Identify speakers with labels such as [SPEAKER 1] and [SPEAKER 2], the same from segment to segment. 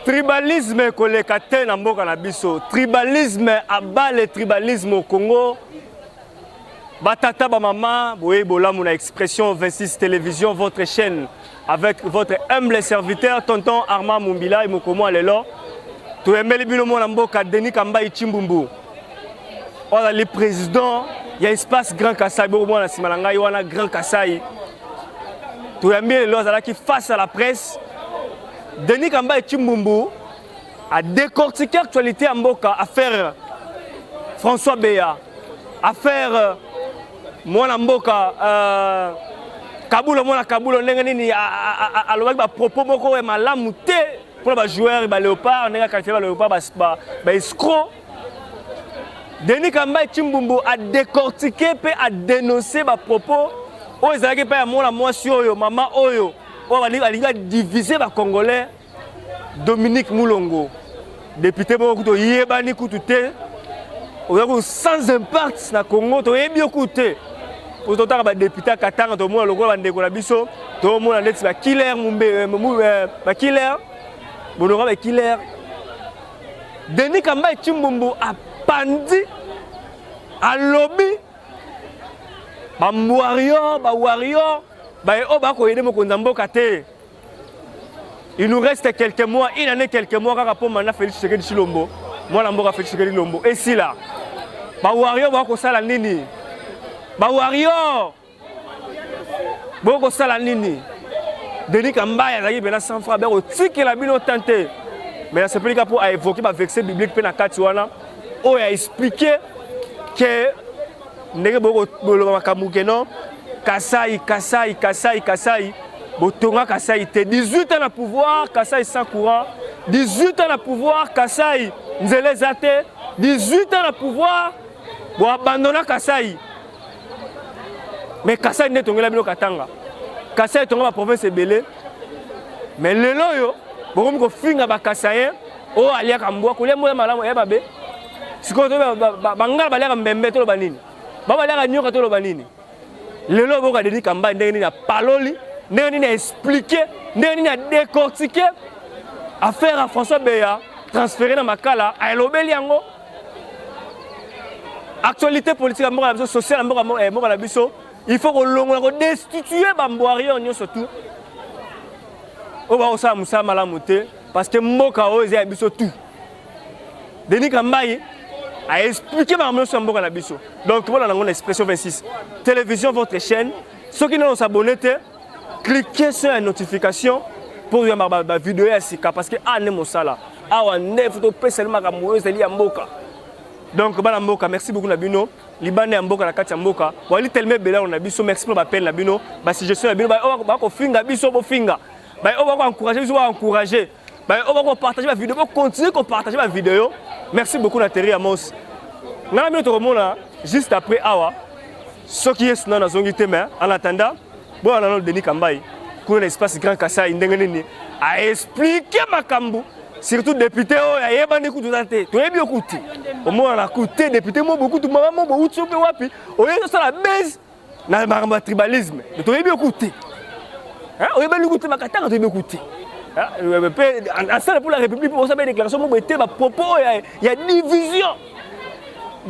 [SPEAKER 1] Tribalisme kolekate na mboka na biso. Tribalisme abale tribalisme au Congo. Batata ba maman, boye bolamu na expression 26 télévision, votre chaîne avec votre humble serviteur tonton Armand Mumbila et Mokomo Alelo. Tu emeli bino mo na mboka Denis Kamba Ichimbumbu. Voilà le président, il y a espace Grand Kassai, bo mo na simalanga wana Grand Kassai. Tu emeli lo zala qui face à la presse. Denis Kamba Ichimbumbu a décortiqué l'actualité à mboka, affaire François Beya, affaire Mwana mboka Kabulo mwana Kabulo ndenge nini alobaki ba propos moko e malamu te pour ba joueur ba Léopard ndenge qualifié ba Léopard ba escroc. Denis Kamba Ichimbumbu a décortiqué pe a dénoncé ba propos o ezalaki pe ya mwana mwasi oyo mama oyo o balinga diviser ba Congolais. Dominique Moulongo député moko to yebani kutu te o sans impact na Congo to yebi okuté. Pour tout le député Katanga, tout le monde a dit que tout le monde a dit que killer, killer, bon killer. Denis Kamba Ichimbumbu a pandi à lobby, warrior, il nous reste quelques mois, il en est quelques mois quand on a Félix Tshisekedi Tshilombo, moi la Félix Tshisekedi Tshilombo. Et si là, warrior va kosala nini? Ba warrior boko sala nini Denis Kamba ya zaki bena sans frère beko tiki la bino tenté mais ça peut dire pour évoquer ba verset biblique pe na kati wana o ya expliquer que ndenge boko bolo makamuke non Kasai botonga Kasai te 18 ans na pouvoir Kasai sans courant 18 ans na pouvoir Kasai nzele zate 18 ans na pouvoir bo abandonner Kasai. Mais Kasai n'est pas là, Katanga. Kasai est la province de Belé. Mais le loyo, bon, on finit à Kasai, oh, alia Kamboua, qu'on l'aime malamu, eh babé. Si qu'on doit bangal balère mbembe to banini. Baba balère nyoka to banini. Le loyo boka Denis Kamba ndeni na paloli, ndeni na expliquer, ndeni na décortiquer. Affaire à François Beya, transféré dans Makala, à Elobeli yango. Actualité politique, sociale, il faut qu'on destitue les surtout. On va aussi faire malamuté parce que Mboka est tout. Denis Kamba a expliqué sur Mboka na biso. Donc voilà l'expression 26. Télévision votre chaîne. Ceux qui n'ont pas s'abonner, cliquez sur la notification pour voir ma vidéo parce que mon sala. Donc merci beaucoup Nabino. Libanais Mboka na kati Mboka. Wali tellement bela on a biso merci pour l'appel Nabino. Ba suggestion Nabino ba ko finga biso bo finga. Ba on va encourager biso va encourager. Ba on va partager la vidéo, continuer à partager la vidéo. Merci beaucoup Nathalie Amos. Na Nabino to remona juste après awa. Ce qui est dans zongi tema en attendant bon on a Denis Kamba. Pour l'espace Grand Kassai ndenge nini a expliquer makambu. Surtout député oh ya bandi kutu tante to yebi okuti au moins na kuté député mo beaucoup tout maman mo uti pe wapi o yeso ça la base na maramba tribalisme to yebi okuti hein o yebi okuti makatanga to yebi okuti hein en salle pour la république pour ça ba déclaration mo bete ba propos ya division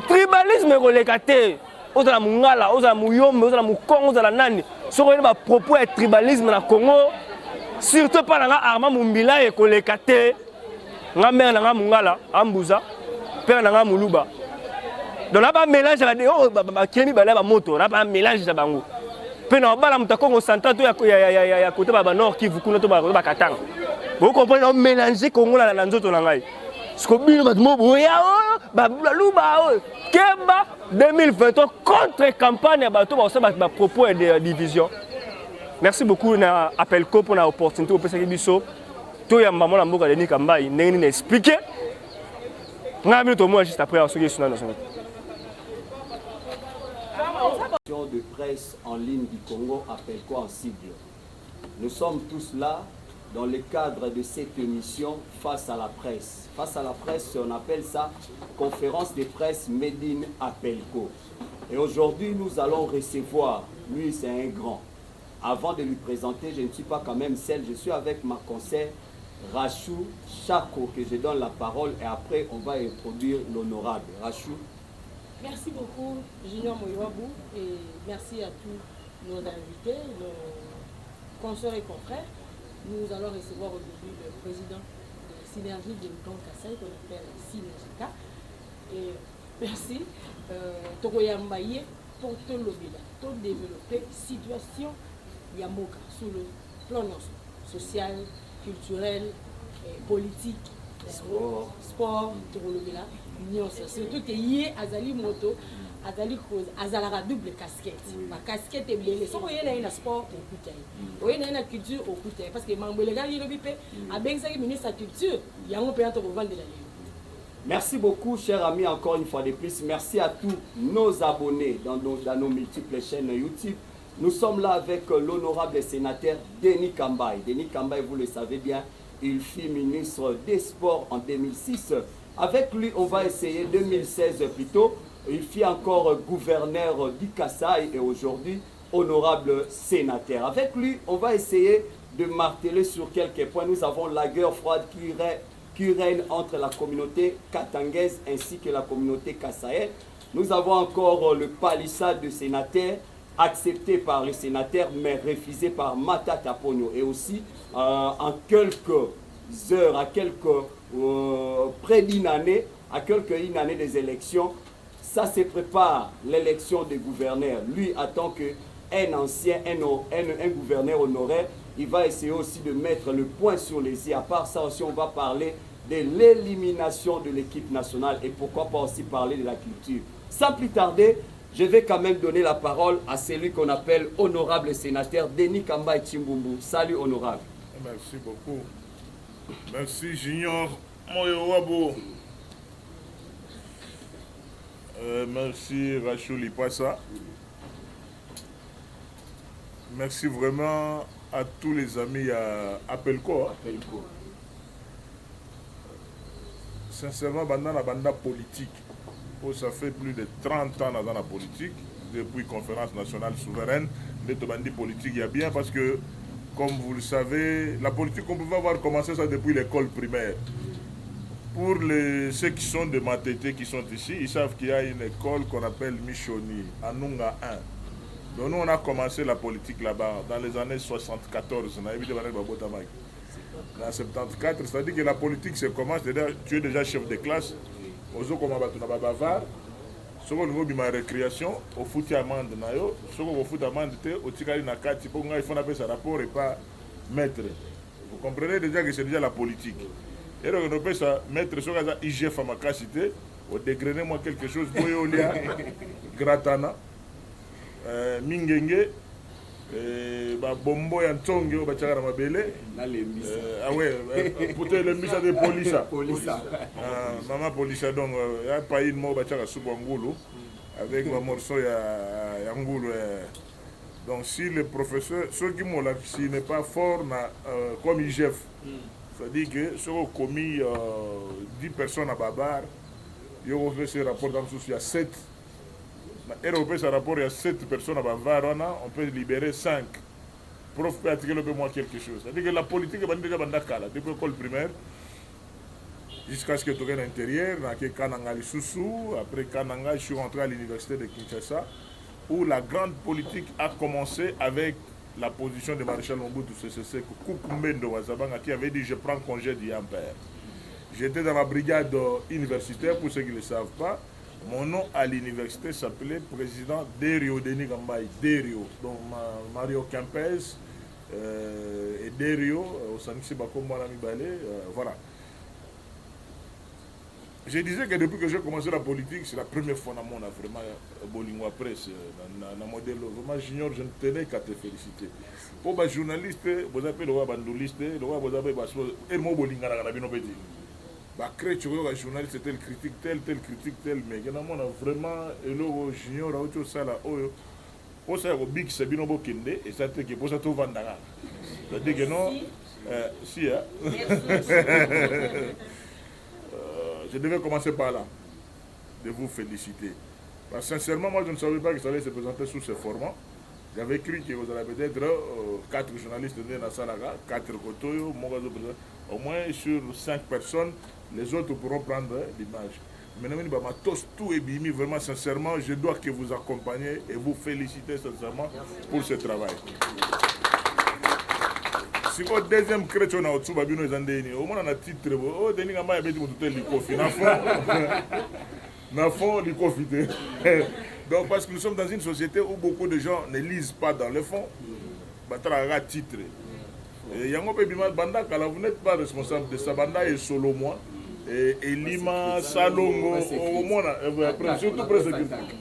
[SPEAKER 1] tribalisme ko lekate ozala mungala ozala muyombe ozala mukongo ozala nani soko ba propos ya tribalisme na Congo surtout pas na Armand Mumbila et ko lekate nga mère na nga mungala ambuza père na nga muluba donc là ba mélange ba kemi ba la moto là ba mélange za bango pe na bala mutako ngo central to ya côté ba nord Kivu kuna to ba Katanga vous comprenez on mélanger Congo la nzoto na ngai siko bino ba mo boya ba luba kemba 2023 contre campagne ba to ba propos de division. Merci beaucoup na appel ko pour la opportunité au pesa biso. Tout ya maman Mboka Denis Kamba ndenge expliquer. Nga minute moi juste après à ce qui sont dans
[SPEAKER 2] de presse en ligne du Congo appelle quoi en cible. Nous sommes tous là dans le cadre de cette émission face à la presse. Face à la presse, on appelle ça conférence de presse Made in Appelco. Et aujourd'hui, nous allons recevoir, lui c'est un grand. Avant de lui présenter, je ne suis pas quand même seul, je suis avec ma conseillère Rachou Chako que je donne la parole et après on va introduire l'honorable. Rachou.
[SPEAKER 3] Merci beaucoup, Junior Moyoabou, et merci à tous nos invités, nos consoeurs et confrères. Nous allons recevoir aujourd'hui le président de Synergie de Luton Kassai, qu'on appelle Synergica. Et merci, Tokoyambaye, pour tout l'obéda, tout développer situation Yamoka sur le plan social, culturel, politique, sport, tout l'obéda. Surtout que hier, Azali Moto, Azali cause, Azalara double casquette. Ma casquette est belle. Si vous avez un sport au côté, vous avez une culture au côté. Parce que les gars, ils ont dit, à Bengsa, ministre de la culture, il y a un peu de vendre de la ligne.
[SPEAKER 2] Merci beaucoup, chers amis, encore une fois de plus. Merci à tous nos abonnés dans nos multiples chaînes YouTube. Nous sommes là avec l'honorable sénateur Denis Kambaye. Denis Kambaye, vous le savez bien, il fut ministre des Sports en 2006. Avec lui, on va essayer, 2016 plutôt, il fut encore gouverneur du Kassai et aujourd'hui honorable sénateur. Avec lui, on va essayer de marteler sur quelques points. Nous avons la guerre froide qui règne entre la communauté katangaise ainsi que la communauté kassaïenne. Nous avons encore le palissade de sénateurs accepté par les sénateurs mais refusé par Matata Pogno. Et aussi, en quelques heures, à près d'une année, à une année des élections, ça se prépare l'élection des gouverneurs. Lui attend qu'un ancien, un gouverneur honoraire, il va essayer aussi de mettre le point sur les i. À part ça aussi, on va parler de l'élimination de l'équipe nationale et pourquoi pas aussi parler de la culture. Sans plus tarder, je vais quand même donner la parole à celui qu'on appelle honorable sénateur Denis Kambaye Chimbumbu. Salut honorable.
[SPEAKER 4] Merci beaucoup. Merci Junior Moyoabou. Merci Rachou Lipassa. Merci vraiment à tous les amis à Appelco. Sincèrement, dans la bande politique, ça fait plus de 30 ans dans la politique, depuis Conférence nationale souveraine, les bandits politiques, il y a bien parce que, comme vous le savez, la politique, on peut avoir commencé ça depuis l'école primaire. Pour ceux qui sont de Matete, qui sont ici, ils savent qu'il y a une école qu'on appelle Michoni, à Nunga 1. Donc nous, on a commencé la politique là-bas dans les années 74. On a évité en 74, c'est-à-dire que la politique se commence, tu es déjà chef de classe, au bavard, ce qu'on veut ma récréation, au foot amende, ce qu'on foot amende, au tikali na kati, pour il faut appeler ça rapport et pas maître. Vous comprenez déjà que c'est déjà la politique. Et donc on appelle ça maître, ce qu'on a IGF à ma cité, au dégrainer moi quelque chose, Boyolia, Gratana, Mingenge. Bombo ya ntonge bachaka mabele ah ouais peut-être le misa de polisa maman polisa donc ya pas une mot bachaka subangulu avec un morceau ya ngulu donc si le professeur ceux qui m'ont là s'il n'est pas fort comme IGF c'est-à-dire que ceux qui ont commis 10 personnes à Babar ils ont fait ce rapport dans il y a 7. Et on peut se rapport, il y a 7 personnes à Bavarona, on peut libérer 5. Prof peut attirer le peu moins quelque chose. C'est-à-dire que la politique est depuis l'école primaire, jusqu'à ce que tu aies l'intérieur, Kananga Lisusu, après Kananga, je suis rentré à l'université de Kinshasa, où la grande politique a commencé avec la position de Maréchal Mobutu Sese Seko, Kukumbendo Wazabanga, qui avait dit je prends congé du père. J'étais dans la brigade universitaire, pour ceux qui ne le savent pas. Mon nom à l'université s'appelait président Derio Denis Kambaye, Derio. Donc Mario Kempes et Derio, au Sanixi Bakombo Balé, voilà. Je disais que depuis que j'ai commencé la politique, c'est la première fois dans mon vraiment Bolingwa Presse, dans le modèle. Vraiment, Junior, je ne tenais qu'à te féliciter. Pour les journalistes, vous avez le roi bandoliste, le roi vous avez le mot Bolinga dans la Binobédi. Créer un journaliste, tel critique, tel critique, tel, mais il y a vraiment le junior à autre chose là. Pour ça, le big c'est bien au Kende et ça fait que pour ça tout va dans. C'est-à-dire que non, si hein. Je devais commencer par là, de vous féliciter. Parce que sincèrement, moi je ne savais pas que ça allait se présenter sous ce format. J'avais cru que vous allez peut-être 4 journalistes de Nassalaga, 4 Kotoyo, Au moins sur 5 personnes, les autres pourront prendre l'image. Maintenant, tout est bimi, vraiment sincèrement, je dois que vous accompagner et vous féliciter sincèrement pour ce travail. Si vous deuxième chrétien na otsuba bino ezandeni, au moins on a titre, oh deni ngamba ya beti mututel likofi na fond likofi. Donc parce que nous sommes dans une société où beaucoup de gens ne lisent pas dans le fond, batara titre. Et yango pe bima banda kala, vous n'êtes pas responsable de ça, banda et solo moi. Et Lima, Salongo, au moins, surtout presque,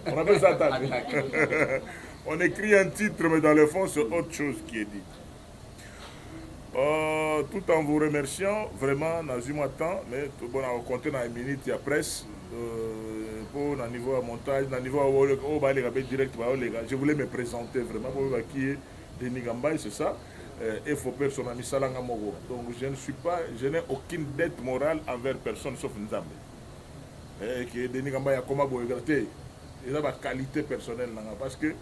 [SPEAKER 4] on appelle ça attaque. On écrit un titre, mais dans le fond, c'est autre chose qui est dit. Tout en vous remerciant, vraiment, Nazima temps, mais tout bon, on compte dans une minute, il y a presse, pour le niveau à montage, le niveau à direct, je voulais me présenter vraiment pour qui est Denis Gambay, c'est ça. Il faut personne ami salanga mogo. Donc je n'ai aucune dette morale envers personne sauf Nzambe. Et que Denis Gamba ya koma boyegate. Il a ma qualité personnelle parce que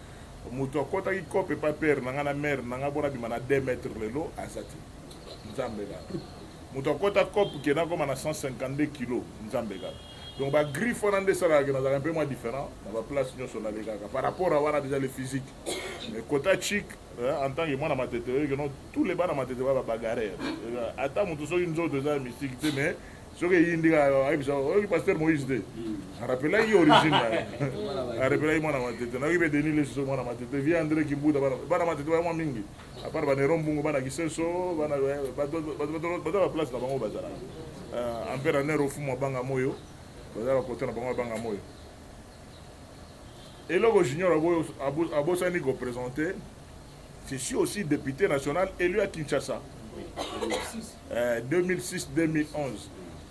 [SPEAKER 4] muto kota ki kope pas père nanga mère nanga bona bimana 2 mètres lelo azati. Nzambe ga. Muto kota kope qui na comme na 152 kg Nzambe ga. Donc ba griffe on ande ça là un peu moins différent, on va place sur la lega par rapport à voir déjà le physique. Mais kota chic en tant que moi dans ma tête, tous les bas dans ma tête va bagarrer. Attends, mon tout ça une autre déjà mystique, mais ce que il dit le pasteur Moïse de. Rappelle là il origine là. Rappelle moi dans ma tête. Na ibe Denis le so moi dans ma tête. Vient André Kimbuda bana ma tête moi mingi. À part bana rombungu bana kisenso bana ba place na bango bazara. En père aner au fumo banga moyo. Bazara côté na bango banga moyo. Et là, junior Abosani qui présenté, je suis aussi député national élu à Kinshasa. 2006-2011.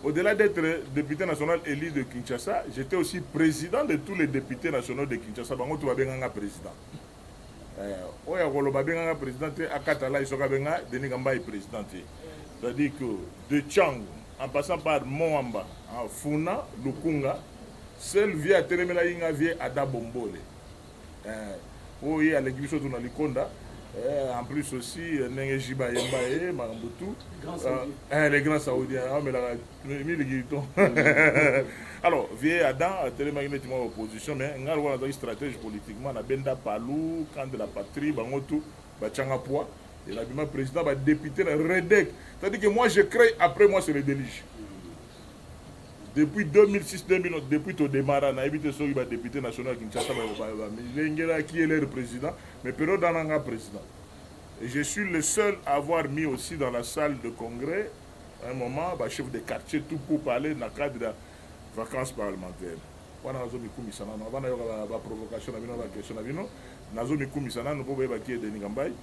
[SPEAKER 4] Au-delà d'être député national élu de Kinshasa, j'étais aussi président de tous les députés nationaux de Kinshasa. Bango tu vas bien un président. Oya koloba bien un président à Katala ils sont bien Denis Gamba est président. C'est-à-dire que de Tchang en passant par Moamba, Funa, Lukunga. Seul via Telemela Inga via Ada Bombole. Oui, à l'église de Nalikonda. En plus aussi, Nengejiba Yembae, Marambutu. Les grands Saoudiens. Mais là, alors, via Ada, Telemagnétiquement opposition, mais on a une stratégie politiquement. On a Benda Palou, camp de la patrie, Bangotu, Bachanga Poa. Et l'habillement président va député Redek. C'est-à-dire que moi, je crée, après moi, c'est le délige. Depuis 2006-2009, depuis tout démarrage, on a évité ce qui va député national Kinshasa, qui est le président, mais Péro Dananga président. Et je suis le seul à avoir mis aussi dans la salle de congrès, à un moment, chef de quartier, tout pour parler dans le cadre de vacances parlementaires. On a une provocation, une question, nous pouvons évacuer Denis Gambay.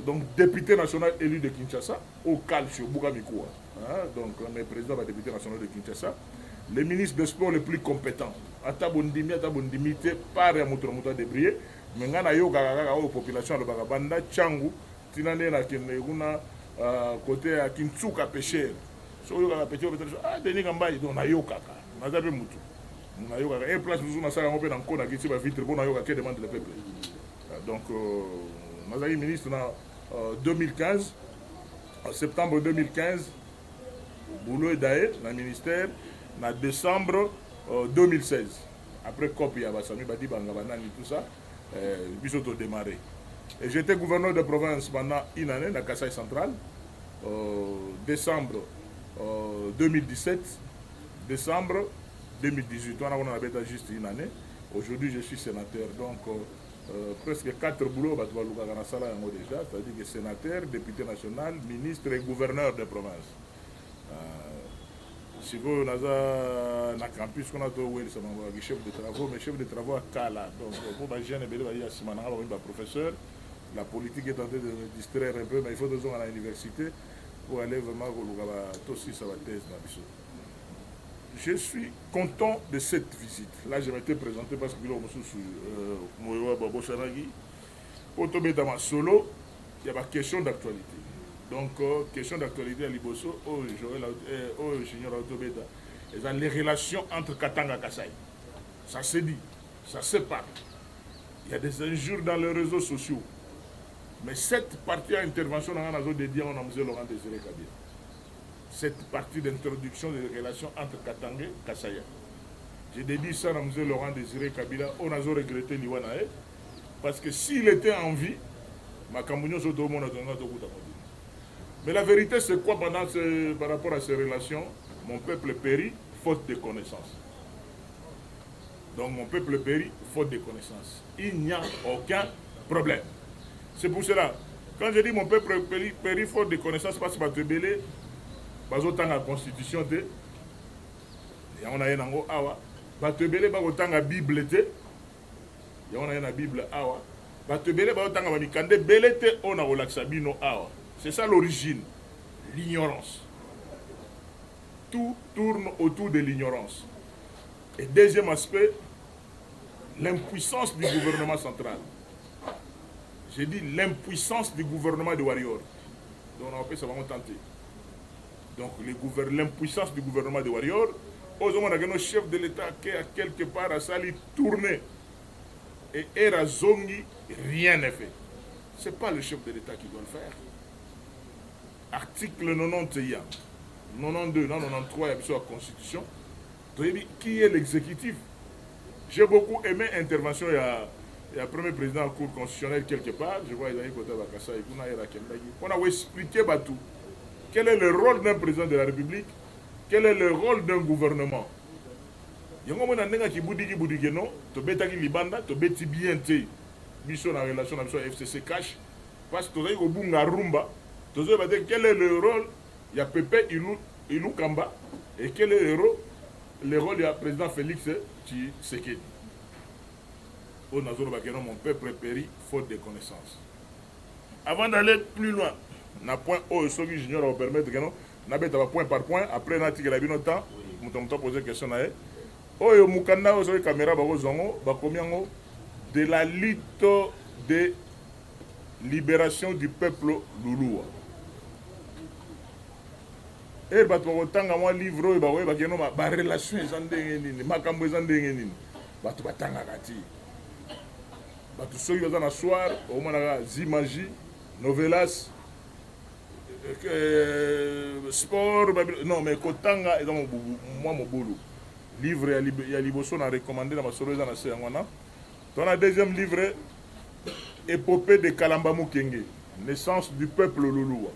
[SPEAKER 4] Donc député national élu de Kinshasa au calcio Bougamikoua. Donc le président va député national de Kinshasa, les ministres des sports les plus compétents. Atabondimi par un moto de briller, mais ngana yo gaga aux populations de Bagabanda Tchangu tinane na keneguna côté à Kintsuka pêcheur. So yo gaga pêcheur ah Denis Gambay donc na yo kaka. Na zabe mutu. Na yo gaga et place nous na sala ngopé dans kona ki ba vitre bon na yo gaga demande le peuple. Donc Mazali ministre en 2015, en septembre 2015, Boulot et Daé, dans le ministère, en décembre 2016. Après COP, il y a Bassami Badi Bangabanani, tout ça, puis ils ont démarré. Et j'étais gouverneur de province pendant une année, dans Kasaï central, décembre 2017, décembre 2018. On a juste une année. Aujourd'hui, je suis sénateur. Donc, presque 4 boulots déjà, c'est-à-dire que sénateur, député national, ministre et gouverneur de province. Si vous avez un campus, on a des chefs de travaux, mais chefs de travaux à Kala. Donc, pour les jeunes, professeur, la politique est en train de me distraire un peu, mais il faut 2 ans à l'université pour aller vraiment au aussi sur la thèse. Je suis content de cette visite. Là, je m'étais présenté parce que pour solo, il y a une question d'actualité. Donc, question d'actualité à Liboso, les relations entre Katanga et Kasaï. Ça se dit, ça se parle. Il y a des injures dans les réseaux sociaux. Mais cette partie à intervention, on a dédié à Laurent Désiré Kabila. cette partie d'introduction des relations entre Katanga et Kassaya. J'ai dédié ça à M. Laurent Désiré Kabila, on a regretté l'Iwanae, parce que s'il était en vie, mais la vérité, c'est quoi par rapport à ces relations? Mon peuple périt faute de connaissances. Donc mon peuple périt faute de connaissances. Il n'y a aucun problème. C'est pour cela, quand je dis mon peuple périt faute de connaissances, parce que tu belé, dans la constitution, on a un awa, tu belé, dans la Bible, on a une Bible awa. C'est ça l'origine, l'ignorance. Tout tourne autour de l'ignorance. Et deuxième aspect, l'impuissance du gouvernement central. J'ai dit l'impuissance du gouvernement de Warrior. Donc on appelle ça vraiment tenter. Donc l'impuissance du gouvernement de Warrior, aux hommes de chef de l'État qui a quelque part à sali tourner. Et Erazongi, rien n'est fait. Ce n'est pas le chef de l'État qui doit le faire. Article 91, 92, 93, il y a la Constitution. Qui est l'exécutif? J'ai beaucoup aimé l'intervention, il y a le premier président de la Cour constitutionnelle quelque part, je vois Isaïe Kota Bakassa, on a expliqué tout. Quel est le rôle d'un président de la République? Quel est le rôle d'un gouvernement? Yango mona nenga ki budigi no to betaki libanda to beti bien te biso na relation na biso FCC cash parce que tozali ko bunga rumba tozo ba dire quel est le rôle ya Pepe Ilou Kamba et quel est le rôle du président Félix Tshisekedi. Au nazoro ba mon peuple périt faute de connaissances. Avant d'aller plus loin, na point o soki junior va permettre que non na beta point par point après na tika la bino temps muto poser question na e. Oyo mukanda ozo caméra bazongo bakomiango de la lutte de libération du peuple Lulua. Et bato batanga moi livre oyo bawe bakeno ba relation ezandenge nini makambo ezandenge nini bato batanga kati bato soki baza na soir au mona zimagie novelas sport non mais kotanga eza moi mobulu livre ya liboso na recommandé na masolo eza na se ngwana. Dans la deuxième livre épopée de Kalamba Mukenge, naissance du peuple Lulua.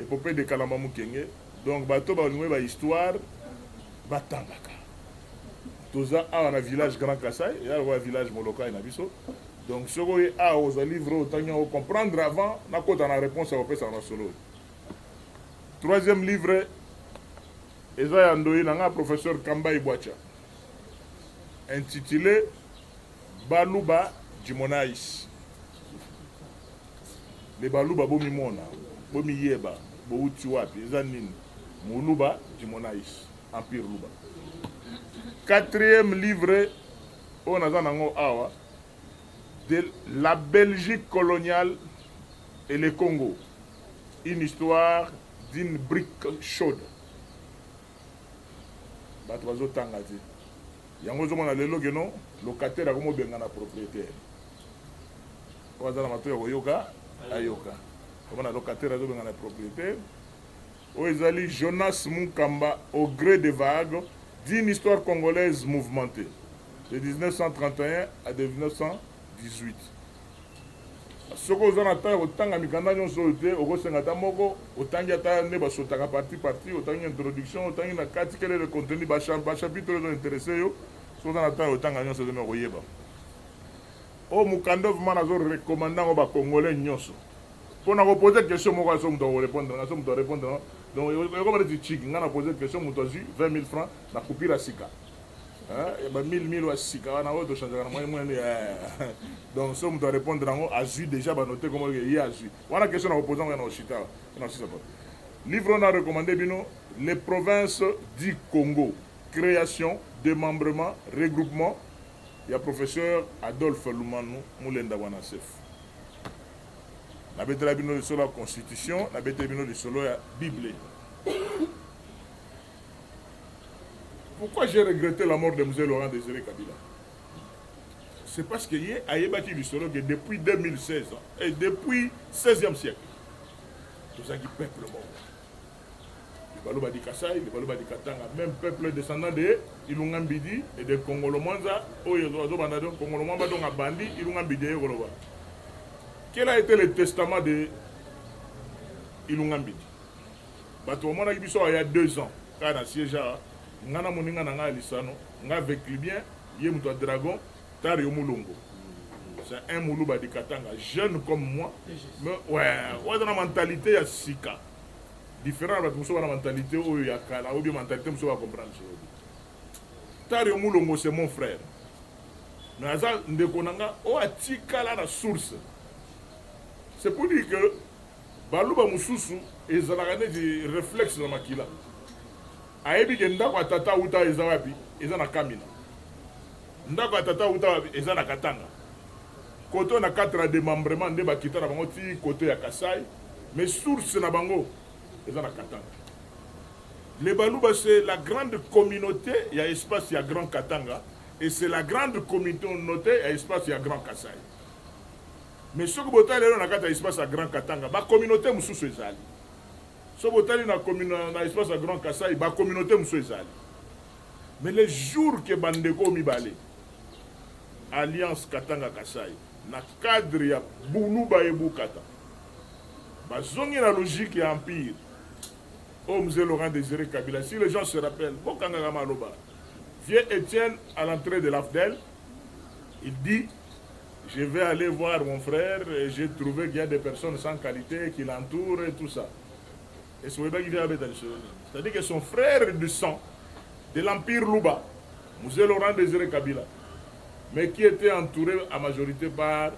[SPEAKER 4] Épopée de Kalamba Mukenge. Donc bato ba noué ba histoire batangaka. Toza a na village Grand Kassai, il y a le village Moloka na biso. Donc ce que a aux livres autant comprendre avant na kota na réponse à opesa na solo. Troisième livre Eza Yandoyi nanga professeur Kamba Ibwacha intitulé Baluba Jimonaïs. Les Baluba bomi mona, bomi yeba, bouti wapi, eza nini. Muluba Jimonaïs, Empire Luba. Quatrième livre on a nango awa de la Belgique coloniale et le Congo. Une histoire d'une brique chaude. Bato bazotanga te yango zomona lelo geno locataire akomo benga na propriétaire oza na mato ya koyoka ayoka komona locataire azobenga na propriétaire oyo ezali Jonas Mukamba au gré des vagues d'une histoire congolaise mouvementée de 1931 à 1918. Soko oza na ta otanga mikanda nyonso oyo te okosenga ta moko otangi ata nde basotaka parti otangi introduction otangi na kati quel est le contenu bachapitre oyo intéressé yo so oza na ta otanga nyonso ozome koyeba o mukanda vraiment nazo recommanda ngo bakongolais nyonso mpona kopose question moko aso moto akorépondre nga so moto arépondre donc ekomana ti chiki nga na pose question moto azwi 20 000 francs na coupure ya sika ba 1000 wa sika wana oyo tochangeaka na mwene donc so moto arépondre yango azwi déjà banote komo ye azwi wana question na kopose yango ya na oshita na osisa pa livre on a recommandé bino les provinces du Congo création démembrement regroupement il y a professeur Adolphe Lumanu Mulenda Wanasef na betela bino le solo la constitution na betela bino le solo la Bible. Pourquoi j'ai regretté la mort de M. Laurent Désiré Kabila? C'est parce qu'il y a Ayebaki du solo que depuis 2016 et depuis 16e siècle, tout ça qui peuple le monde. Baluba di Kasai, les Baluba di Katanga, même peuple descendant de Ilungambidi et de Congolomwanza, Congolomwamba donc à Bandi, Ilungambidi et Goloba. Quel a été le testament de Ilungambidi? Bato a il y a 2 ans, quand on a siégé, ngana moninga na nga lisano, nga vécu bien, yé muto dragon, tar yo mulongo. C'est un Muluba di Katanga, jeune comme moi, mais ouais, dans la mentalité ya sika. Différent de la mentalité où il y a la mentalité où comprendre. Tario Moulongo, c'est mon frère. Mais Azal Ndekonanga, on a tika la source. C'est pour dire que Baluba Moussoussou et Zalagane des réflexes dans ma kila. Aebi Ndako Tata Uta et Zawabi, et Zana Kamina. Ndako Tata Uta et Zana Katanga. Côté on a 4 démembrements de Bakita, côté à Kasai, mais source na bango. Les Baluba, c'est la grande communauté, il y a espace, il y a Grand Katanga, et c'est la grande communauté, il y a espace, il y a Grand Kasai. Mais ce que vous avez dans espace à Grand Katanga, la communauté est sous ezali. Ce que vous avez dans espace à Grand Kasai, la communauté est sous ezali. Mais les jours que Bandeko Mibale, Alliance Katanga Kasai, na cadre ya Buluba et Bukata, bazongi la logique et empire. Oh, M. Laurent Désiré Kabila, si les gens se rappellent, vieux Étienne à l'entrée de l'AFDEL, il dit, je vais aller voir mon frère et j'ai trouvé qu'il y a des personnes sans qualité qui l'entourent et tout ça. Et c'est-à-dire que son frère du sang de l'empire Luba, M. Laurent Désiré Kabila, mais qui était entouré à majorité par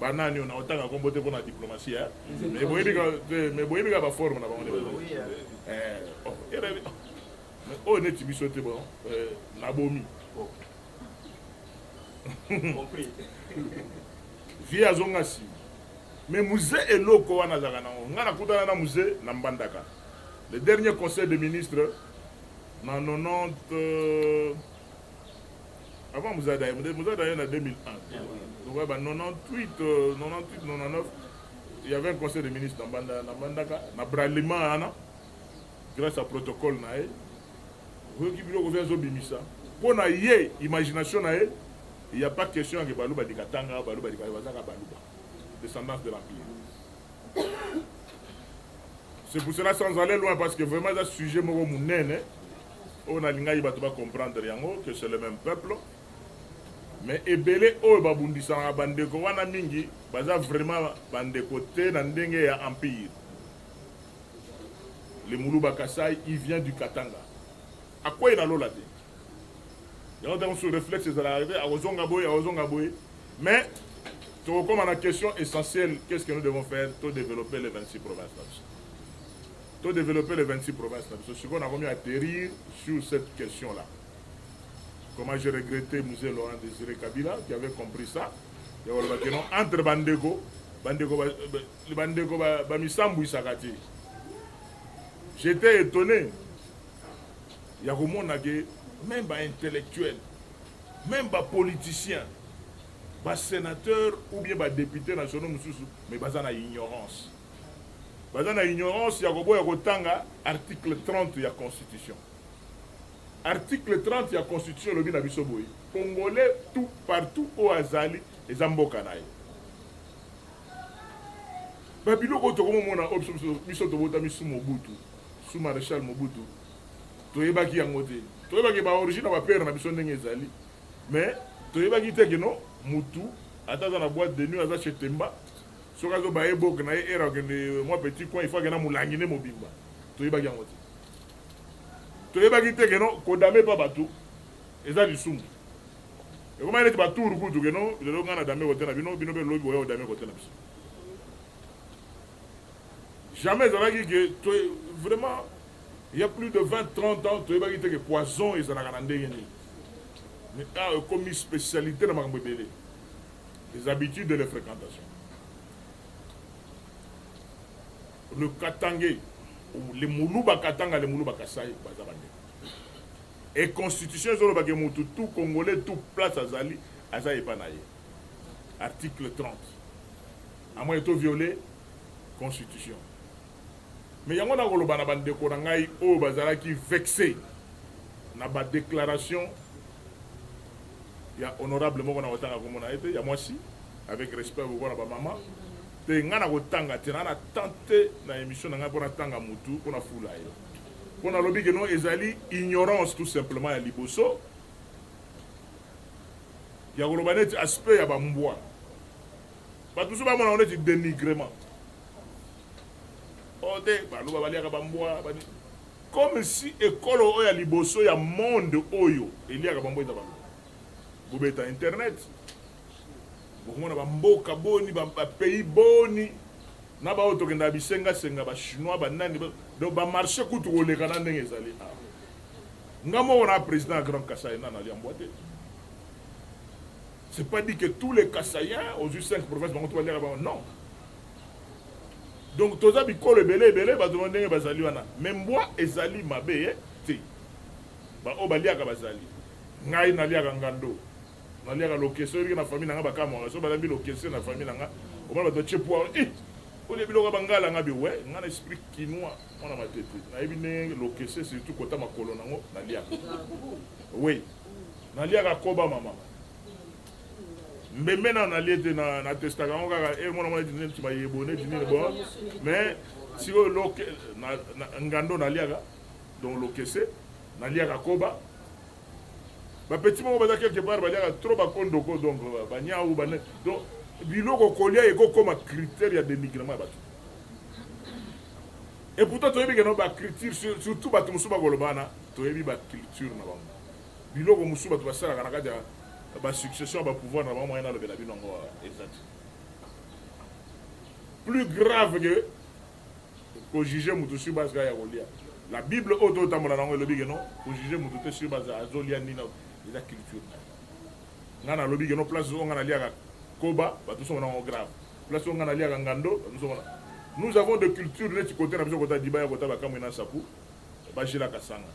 [SPEAKER 4] Banani, on a autant à combattre pour la diplomatie. Mais vous voyez que la forme n'a pas. Mais on est tibisé bon, Nabomi.
[SPEAKER 2] Compris.
[SPEAKER 4] Via Zongasi. Mais musée est loco à Nazarana. On a coupé dans musée Nambandaka. Le dernier conseil des ministres, en 90. Avant Mouzadaï, en 2001. Donc, 98, 99, il y avait un conseil des ministres dans Bandaka, dans Bralima, grâce au protocole. Pour l'imagination, il n'y a pas de question que Balouba di Katanga, Balouba di Balouba, descendance de l'Empire. C'est pour cela, sans aller loin, parce que vraiment, ce sujet, on a comprendre que c'est le même peuple. Mais ebele o babundisa na bandeko wana mingi baza vraiment bandeko te na ndenge ya empire. Le Muluba Kasai, il vient du Katanga. À quoi il a l'olate? Il y a un réflexe de la arrivée à Ozongaboye. Mais comme on a la question essentielle, qu'est-ce que nous devons faire pour développer les 26 provinces? Pour développer les 26 provinces, ce qu'on a remis à atterrir sur cette question-là. Comment j'ai regretté M. Laurent Désiré Kabila qui avait compris ça. Entre Bandeko, Bamisambu Isakati. J'étais étonné. Il y a même des intellectuels, même des politiciens, des sénateurs ou bien des députés nationaux, mais ils ont ignorance. Ils ont ignorance, il y a l'article 30 de la Constitution. Article 30 de la Constitution, le Binabisoboui. Congolais, tout partout au Azali, et Zambokanaï. Babilo, quand on a observé Mobutu, sous maréchal Mobutu, toyebaki yangote. Toyebaki ba origine ba père na biso ndenge ezali. Mais toyebaki te que non, mutu ataza na boîte de nuit aza chez Temba. Soka zo ba ebok na era que moi petit coin il faut que na mulangine mobimba. Toyebaki yangote. Toyebaki te que non, kodame pa batu. Eza lisumu. Et comment il est batu rukutu que non, le loga na dame côté na bino be lobi boyo dame côté na biso. Jamais ezalaki que vraiment il y a plus de 20-30 ans, tu as dit que poison est dans la mais comme une spécialité dans les habitudes de la fréquentation. Le Katangé, les Moulouba Katanga, les Moulouba Kassai, et constitution, tout Congolais, tout place à Zali, à Zaïpanaye. Article 30. À moins de violer, constitution. mais yango na koloba na bandeko na ngai oyo bazalaki vexé na badéclaration ya honorable moko na kotanga komona ete ya mwasi avec respect kokona bamama te nga na kotanga te na tante na émission na ngai mpona tanga mutu mpona fula ye mpona lobi ke no ezali ignorance tout simplement ya liboso ya koloba neti aspect ya bambwa bato mosusu bamona neti dénigrement o te baloba baliaka bambwa comme si ekolo oyo ya liboso ya monde oyo eliaka bambwa eza baloba bobeta internet bokomona bamboka boni bapays boni na baoyo tokenda bisengasenga bachinois banani donc bamarché kutu koleka na ndenge ezali awa nga moko na président ya grand Kasai nana aliambwa te. C'est pas dit que tous les Kassaïens aux 5 provinces vont trouver non. Donc tous les bikolo ebele ba demander bazali wana. Même moi ezali mabe te. Ba o baliaka bazali. Ngai naliaka ngando. Naliaka lokeso ri na famille nanga bakama. So balambi lokeso na famille nanga. O ba do chepo. O le biloko bangala ngabi ouais, ngana esprit kinois on a ma tête. Na ebine lokeso surtout kota makolo nango naliaka. Oui. Naliaka koba mama. Mais maintenant on a lié na testament kaka et mon mona dîner tu m'as yebonné dîner bon mais si o loke na ngando na liaka donc lokese na liaka koba ba petit mo baza quelque part ba liaka trop ba kondoko donc ba nya ou ba donc biloko kolia eko comme critère ya dénigrement ba et pourtant to yebi que no ba critère surtout ba to musuba golobana to yebi ba culture na bango biloko musuba to basala kana kaja ba succession ba pouvoir na moyen na le bela binongo exact plus grave que ko juger mutu sur base ya kolia la bible auto tamola nango le bigeno ko juger mutu sur base azolia nina eza culture ngana lo bigeno place on ngana lia koba ba tout so nango grave place on ngana lia ngando nous avons de culture net côté na biso kota dibaya kota ba kamwe na sapu ba jila kasanga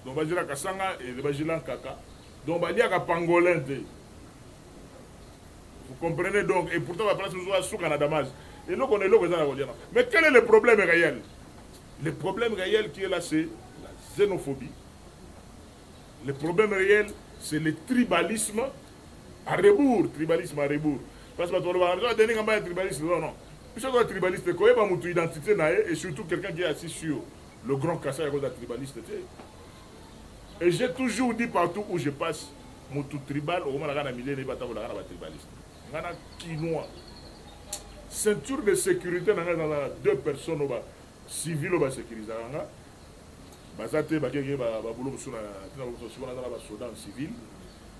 [SPEAKER 4] donc ba jila kasanga et ba jila kaka donc baliaka pangolin te. Vous comprenez donc et pourtant la place nous a sous Canada Damas et nous on est là mais quel est le problème réel? Le problème réel qui est là c'est la xénophobie. Le problème réel c'est le tribalisme à rebours, parce que on va donner un tribalisme non. Puisque le tribaliste quoi pas notre identité et surtout quelqu'un qui est assis sur le grand Kassai à cause de la tribaliste. Et j'ai toujours dit partout où je passe, mon tout tribal, au moment où je suis tribaliste. Je suis quinois. Ceinture de sécurité, dans deux personnes civiles qui sécurisent. Je suis soldat civil.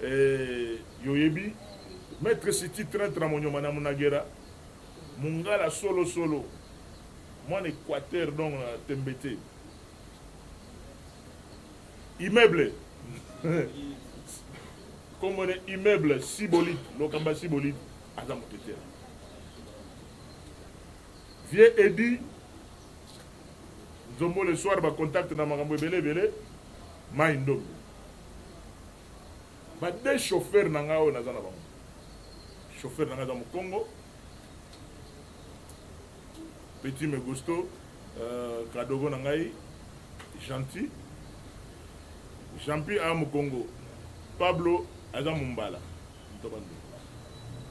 [SPEAKER 4] Et Yoyebi, maître City train Tramonio Manamunagera, Mungala solo. Moi, en Équateur, donc, Tembete. Immeuble. Comme on est immeuble Sibolite, Lokamba Sibolite, Azamotete. Vieux Edi, Zombo le soir, va contact dans Magambo Belé, Maïndom. Bah, des chauffeurs n'angao nazana bango. Chauffeur n'anga dans le Congo. Petit me gusto, Kadogo n'angai, gentil. Jean-Pierre à Congo, Pablo Azam Mumbala,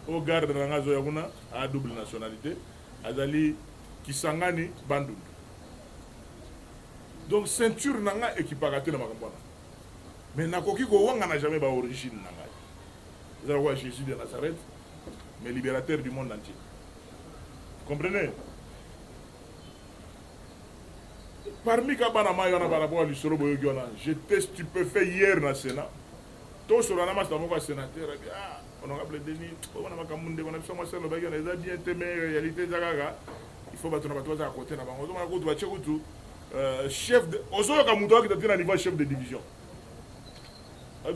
[SPEAKER 4] au garde de la Zoyaguna à double nationalité, Azali Kisangani Bandung. Donc ceinture nanga équiparateur na makambana. Mais nakoki ko wanga n'a jamais ba origine nanga. Vous allez voir Jésus de Nazareth, mais libérateur du monde entier. Vous comprenez? Parmi Kabana Mayana Barabo Lissoro Boyogona, j'étais stupéfait hier dans le Sénat. Tous sur la masse de mon sénateur, honorable Denis, on a Makamunde, on a besoin de se le les a bien aimé, réalité Zagaga. Il faut battre notre toit à côté. On a chef de. Ozoyo Kamuto qui est à niveau chef de division.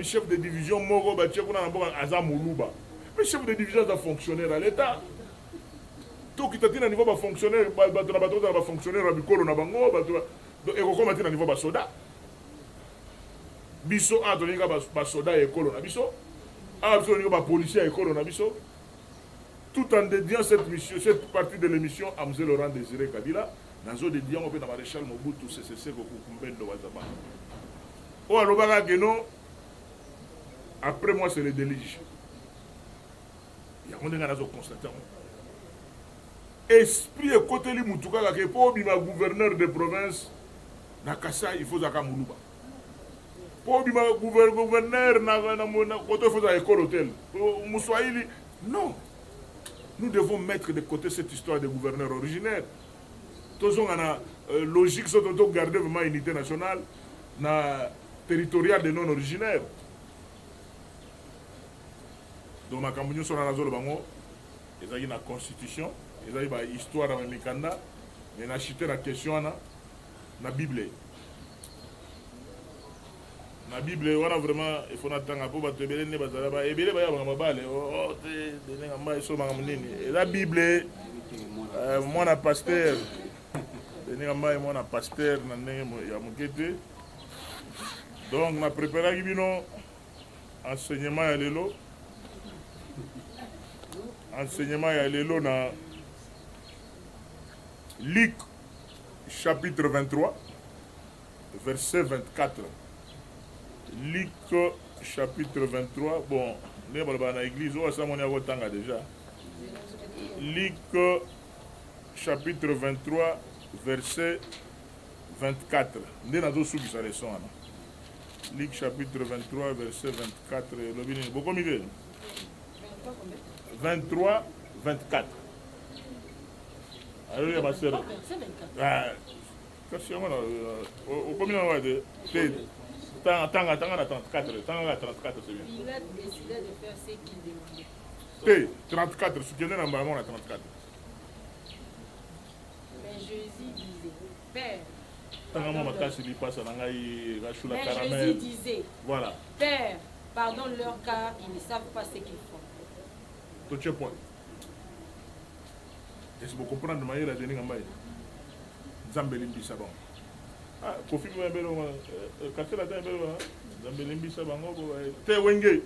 [SPEAKER 4] Chef de division, Moro, Batchekuna, Azamoulouba. Mais chef de division, c'est un fonctionnaire à l'État. Tout qui est à niveau de fonctionnaire, fonctionnaire à Bicolo, na bango, et comment à niveau de soda. Biso a donné un soda et colo na biso. A donné un policier et colo na biso. Tout en dédiant cette mission, cette partie de l'émission à M. Laurent Désiré Kabila, nazo de diango pe na maréchal Mobutu Sese Seko Kukumbendo Wazabanga. O alobaka que non, après moi c'est le délige. Il y a un monde qui a constaté. Esprit et côté li mutuka ka ke po bima gouverneur de province na Kasa il faut zaka muluba. Po bima gouverneur na côté faut za école hôtel. Mouswahili non. Nous devons mettre de côté cette histoire de gouverneur originaire. Tous on a logique sur de garder vraiment unité nationale na territoriale de non originaire. Donc ma campagne sur la zone bango, ils ont une constitution, ils ont une histoire dans le Mikanda, mais na chité la question na Bible. Na Bible on a vraiment il faut attendre pour battre belé ne bazala ba ebele ba ya ba bale oh te de ngamba so ma munini. Et la Bible moi na pasteur de ngamba moi na pasteur na ndenge ya mukete. Donc na préparé bino enseignement ya lelo. Enseignement ya lelo na Luc chapitre 23 verset 24. Luc chapitre 23. Bon, nous sommes dans l'église, on a déjà. Luc chapitre 23 verset 24. Nous avons tous qui sont là. Luc chapitre 23 verset 24. Beaucoup mieux. 23, 24. Alléluia, ma sœur. Qu'est-ce Tanga 34, Tanga 34, c'est bien.
[SPEAKER 3] Il a décidé de faire ce qu'il demandait.
[SPEAKER 4] 34, ce qui est dans le 34.
[SPEAKER 3] Mais Jésus disait, Père. Mais Jésus disait,
[SPEAKER 4] voilà.
[SPEAKER 3] Père, pardonne leur car ils ne savent pas ce qu'ils font.
[SPEAKER 4] Tout point. Est-ce que vous comprenez de manière à dire que Zambelimbi Sabon? Ah, Kofi Mbelo, Kassé la Tambelo, Zambelimbi Sabon, Te Wenge.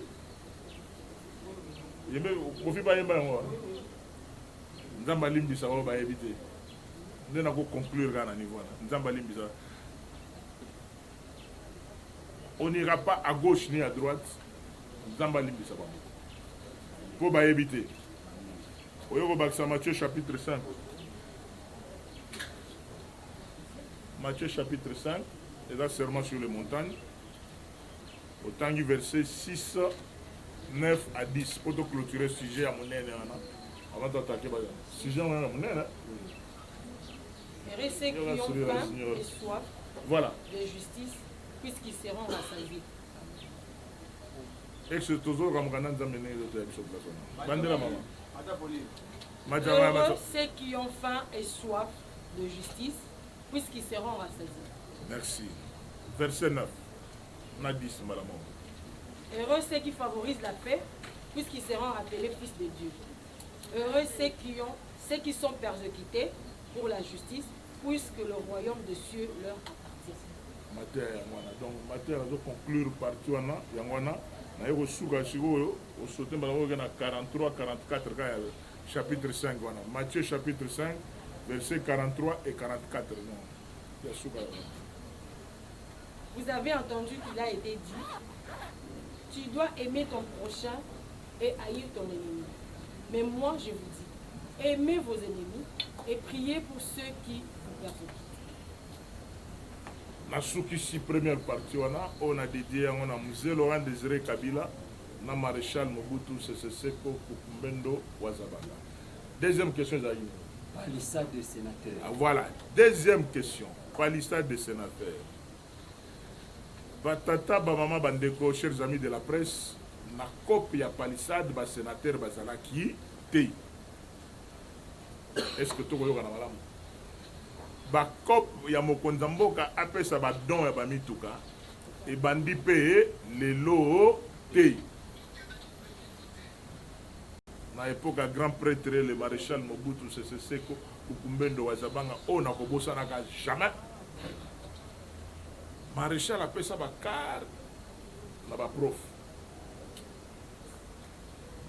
[SPEAKER 4] Kofi Bayemba, Zambalimbi Sabon va éviter. Nous allons conclure à niveau. Zambalimbi Sabon. On n'ira pas à gauche ni à droite. Zambalimbi Sabon. Pour éviter. Matthieu chapitre 5. Matthieu chapitre 5, et là serment sur les montagnes. Autant du verset 6, 9 à 10. Pour te clôturer le sujet à mon nez. Avant d'attaquer le sujet à mon nez.
[SPEAKER 3] Et ceux qui ont faim et soif de justice, puisqu'ils seront rassasiés.
[SPEAKER 4] Et c'est toujours comme quand on a mené le texte. Bandela maman.
[SPEAKER 3] Heureux ceux qui ont faim et soif de justice, puisqu'ils seront rassasiés.
[SPEAKER 4] Merci. Verset 9. On a 10, madame.
[SPEAKER 3] Heureux ceux qui favorisent la paix, puisqu'ils seront appelés fils de Dieu. Heureux ceux qui sont persécutés pour la justice, puisque le royaume des cieux leur appartient.
[SPEAKER 4] Donc, Matthieu a conclure partout. Il y a au sauté 43, 44, chapitre 5. Matthieu chapitre 5, versets 43 et 44.
[SPEAKER 3] Vous avez entendu qu'il a été dit, tu dois aimer ton prochain et haïr ton ennemi. Mais moi je vous dis, aimez vos ennemis et priez pour ceux qui vous persécutent.
[SPEAKER 4] Na sukisi première partie on a dédié on a musée Laurent Désiré Kabila na maréchal Mobutu Sese Seko Kukumbendo Wazabanga. Deuxième question Zahine.
[SPEAKER 2] Palissade des sénateurs.
[SPEAKER 4] Ah, voilà, deuxième question. Palissade des sénateurs. Batata Bamama Bandeko, chers amis de la presse, na copie ya palissade ba sénateur bazalaki te. Est-ce que tout le monde a malamu? Bakop ya mokonza mboka apesa ba don ya bamituka e bandi pe lelo te. Na époque grand prêtre le maréchal Mobutu Sese Seko Kukumbendo Wazabanga on a kobosa na jamais. Maréchal apesa ba car na ba prof.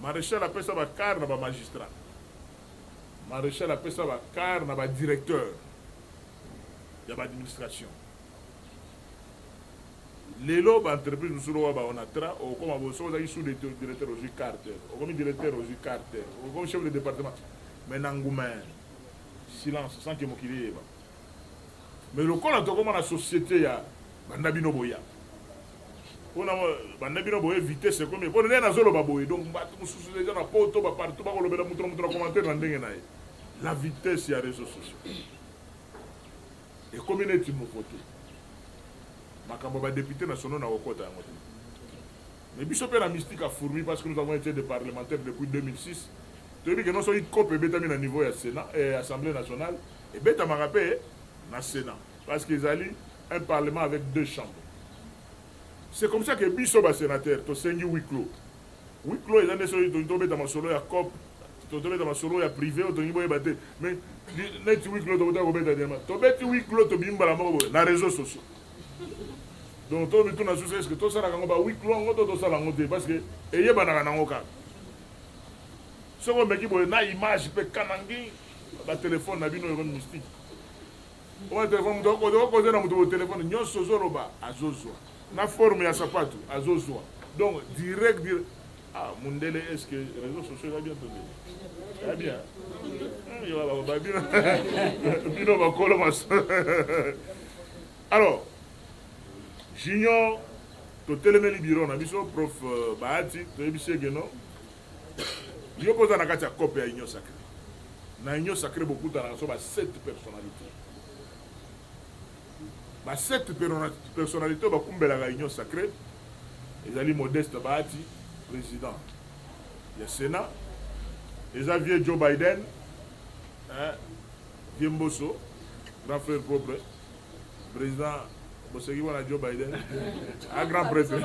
[SPEAKER 4] Maréchal apesa ba car na ba magistrat. Maréchal apesa ba car na ba directeur. ya ba administration lelo ba entreprise musulo wa ba onatra o koma bo so za isu de directeur au Carter o comme directeur au Carter o comme chef de département mais nanguma silence sans que mokili ba mais le kola to comme la société ya banda bino boya ona banda bino boya vitesse comme bon na zolo ba boya donc ba mususu les gens na poto ba partout ba kolobela mutu commentaire na ndenge nae la vitesse ya réseaux sociaux et communauté mo voter makambo ba député nationaux na okota yango te mais biso pe la mystique a fourmi parce que nous avons été des parlementaires depuis 2006 tu dis que non so il copie betami na niveau ya Sénat et Assemblée nationale et beta ma rappelé na Sénat parce qu'ils allaient un parlement avec 2 chambres. C'est comme ça que biso ba sénateur to sengi huis clos ils ont essayé de beta ma solo ya cop to beta ma solo ya privé to ngi boye baté mais net huis clos to beta ko beta dema to beti huis clos to bimbala mo na réseaux sociaux. Donc tout le monde a est-ce que tout ça là ba huis clos ngoto to sala ngote parce que eye banaka nango ka so ko meki boye na image pe kanangi ba téléphone na bino yo mystique o téléphone do ko na muto téléphone nyonso zoloba azozwa na forme ya sapato azozwa donc direct ah mundele est-ce que les réseaux sociaux va bien tomber va bien il va bien bino ba kolomas alors junior to telemeli biro na biso prof Bahati to ebise geno yo poza na kati ya kope ya union sacrée na union sacrée beaucoup dans so ba 7 personnalités ba 7 personnalités ba kumbela la union sacrée ezali Modeste Bahati président du Sénat Xavier Joe Biden vieux Mbosso grand frère propre président Bosegi wana Joe Biden un grand prêtre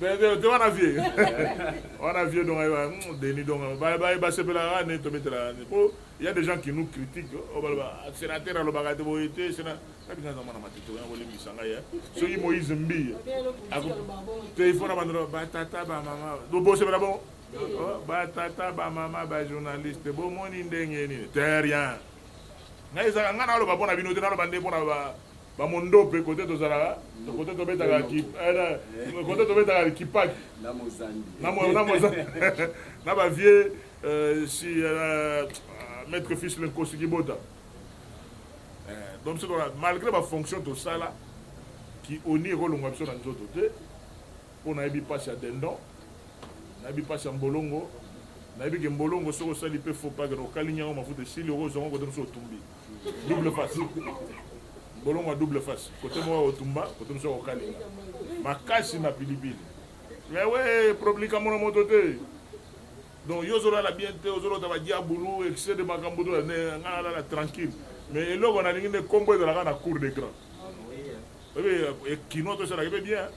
[SPEAKER 4] tu vas navier on a vieux donc Denis donc ba sepela ne to metela il y a des gens qui nous critiquent au balba sénateur à l'obagate boité sénateur bien dans ma tête on voulait misanga ya so yi Moïse Mbi téléphone abandro ba tata ba mama do bo sepela bon ba tata ba mama ba journaliste bo moni ndenge ni terrien ngai za ngana lo ba bona bino tena lo bande bona ba mondo pe côté to zara to côté to beta ki côté to beta ki pak na mozandi na ba vieux si maître fils le kosiki bota donc c'est malgré ma fonction to sala qui oni rolonga biso na nzoto te pour na yebi passe ya dendon na yebi passe ya mbolongo na yebi ke mbolongo soko sali pe faut pas que okalinya ko mafuta sili ko zongo ko dem so tumbi double face bolongo a double face côté moi otumba côté so okali makasi na pilipili mais ouais problème mon moto te donc yo zola la bien te ozolo ta ba diabulu excès de makambo to na ngala la tranquille mais eloko na lingi ne combo de la na cour d'écran et kino to ça la bien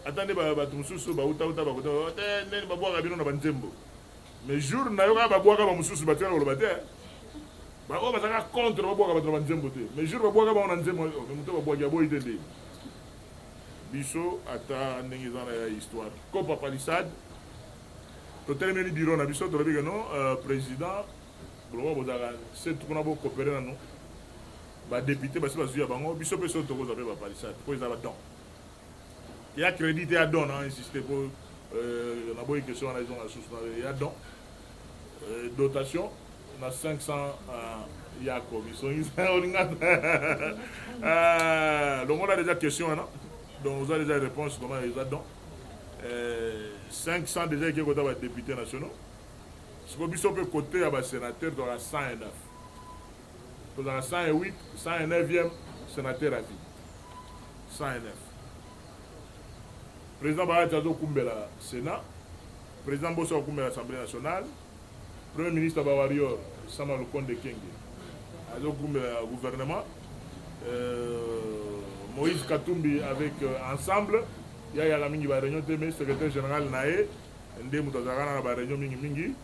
[SPEAKER 4] attendez ba tumususu ba uta ba côté te ne ba boaka bino na banzembo mais jour na yo ba boaka ba mususu ba tena lo ba te ba o bazaka contre ba boaka ba tena banzembo te mais jour ba boaka ba na nzembo muto ba boaka boy te de biso ata ndenge za na histoire Copa Palissade to terminer bureau na biso to lobi que non président bon bozaka c'est tout na bo coopérer na no ba député ba se ba zuya bango biso pe so to ko za ba Palissade ko za ba don il y a crédit et à don hein insister pour na boy question na raison la source il y a don dotation on a 500 Yacob ils sont donc on a déjà question hein donc vous avez déjà réponse comment ils a don 500 déjà qui côté ba députés nationaux ce que biso peut côté à ba sénateur dans la 109 dans la 108 109e sénateur à vie 109 président Bahati Azo Kumbela Sénat, président Bosso Kumbela Assemblée nationale, premier ministre Bawario Sama Lukonde Kenge, Azo Kumbela gouvernement, Moïse Katumbi avec ensemble, Yaya Lamingi ba réunion témé secrétaire général Naé, Ndé Moutazarana ba réunion mingi.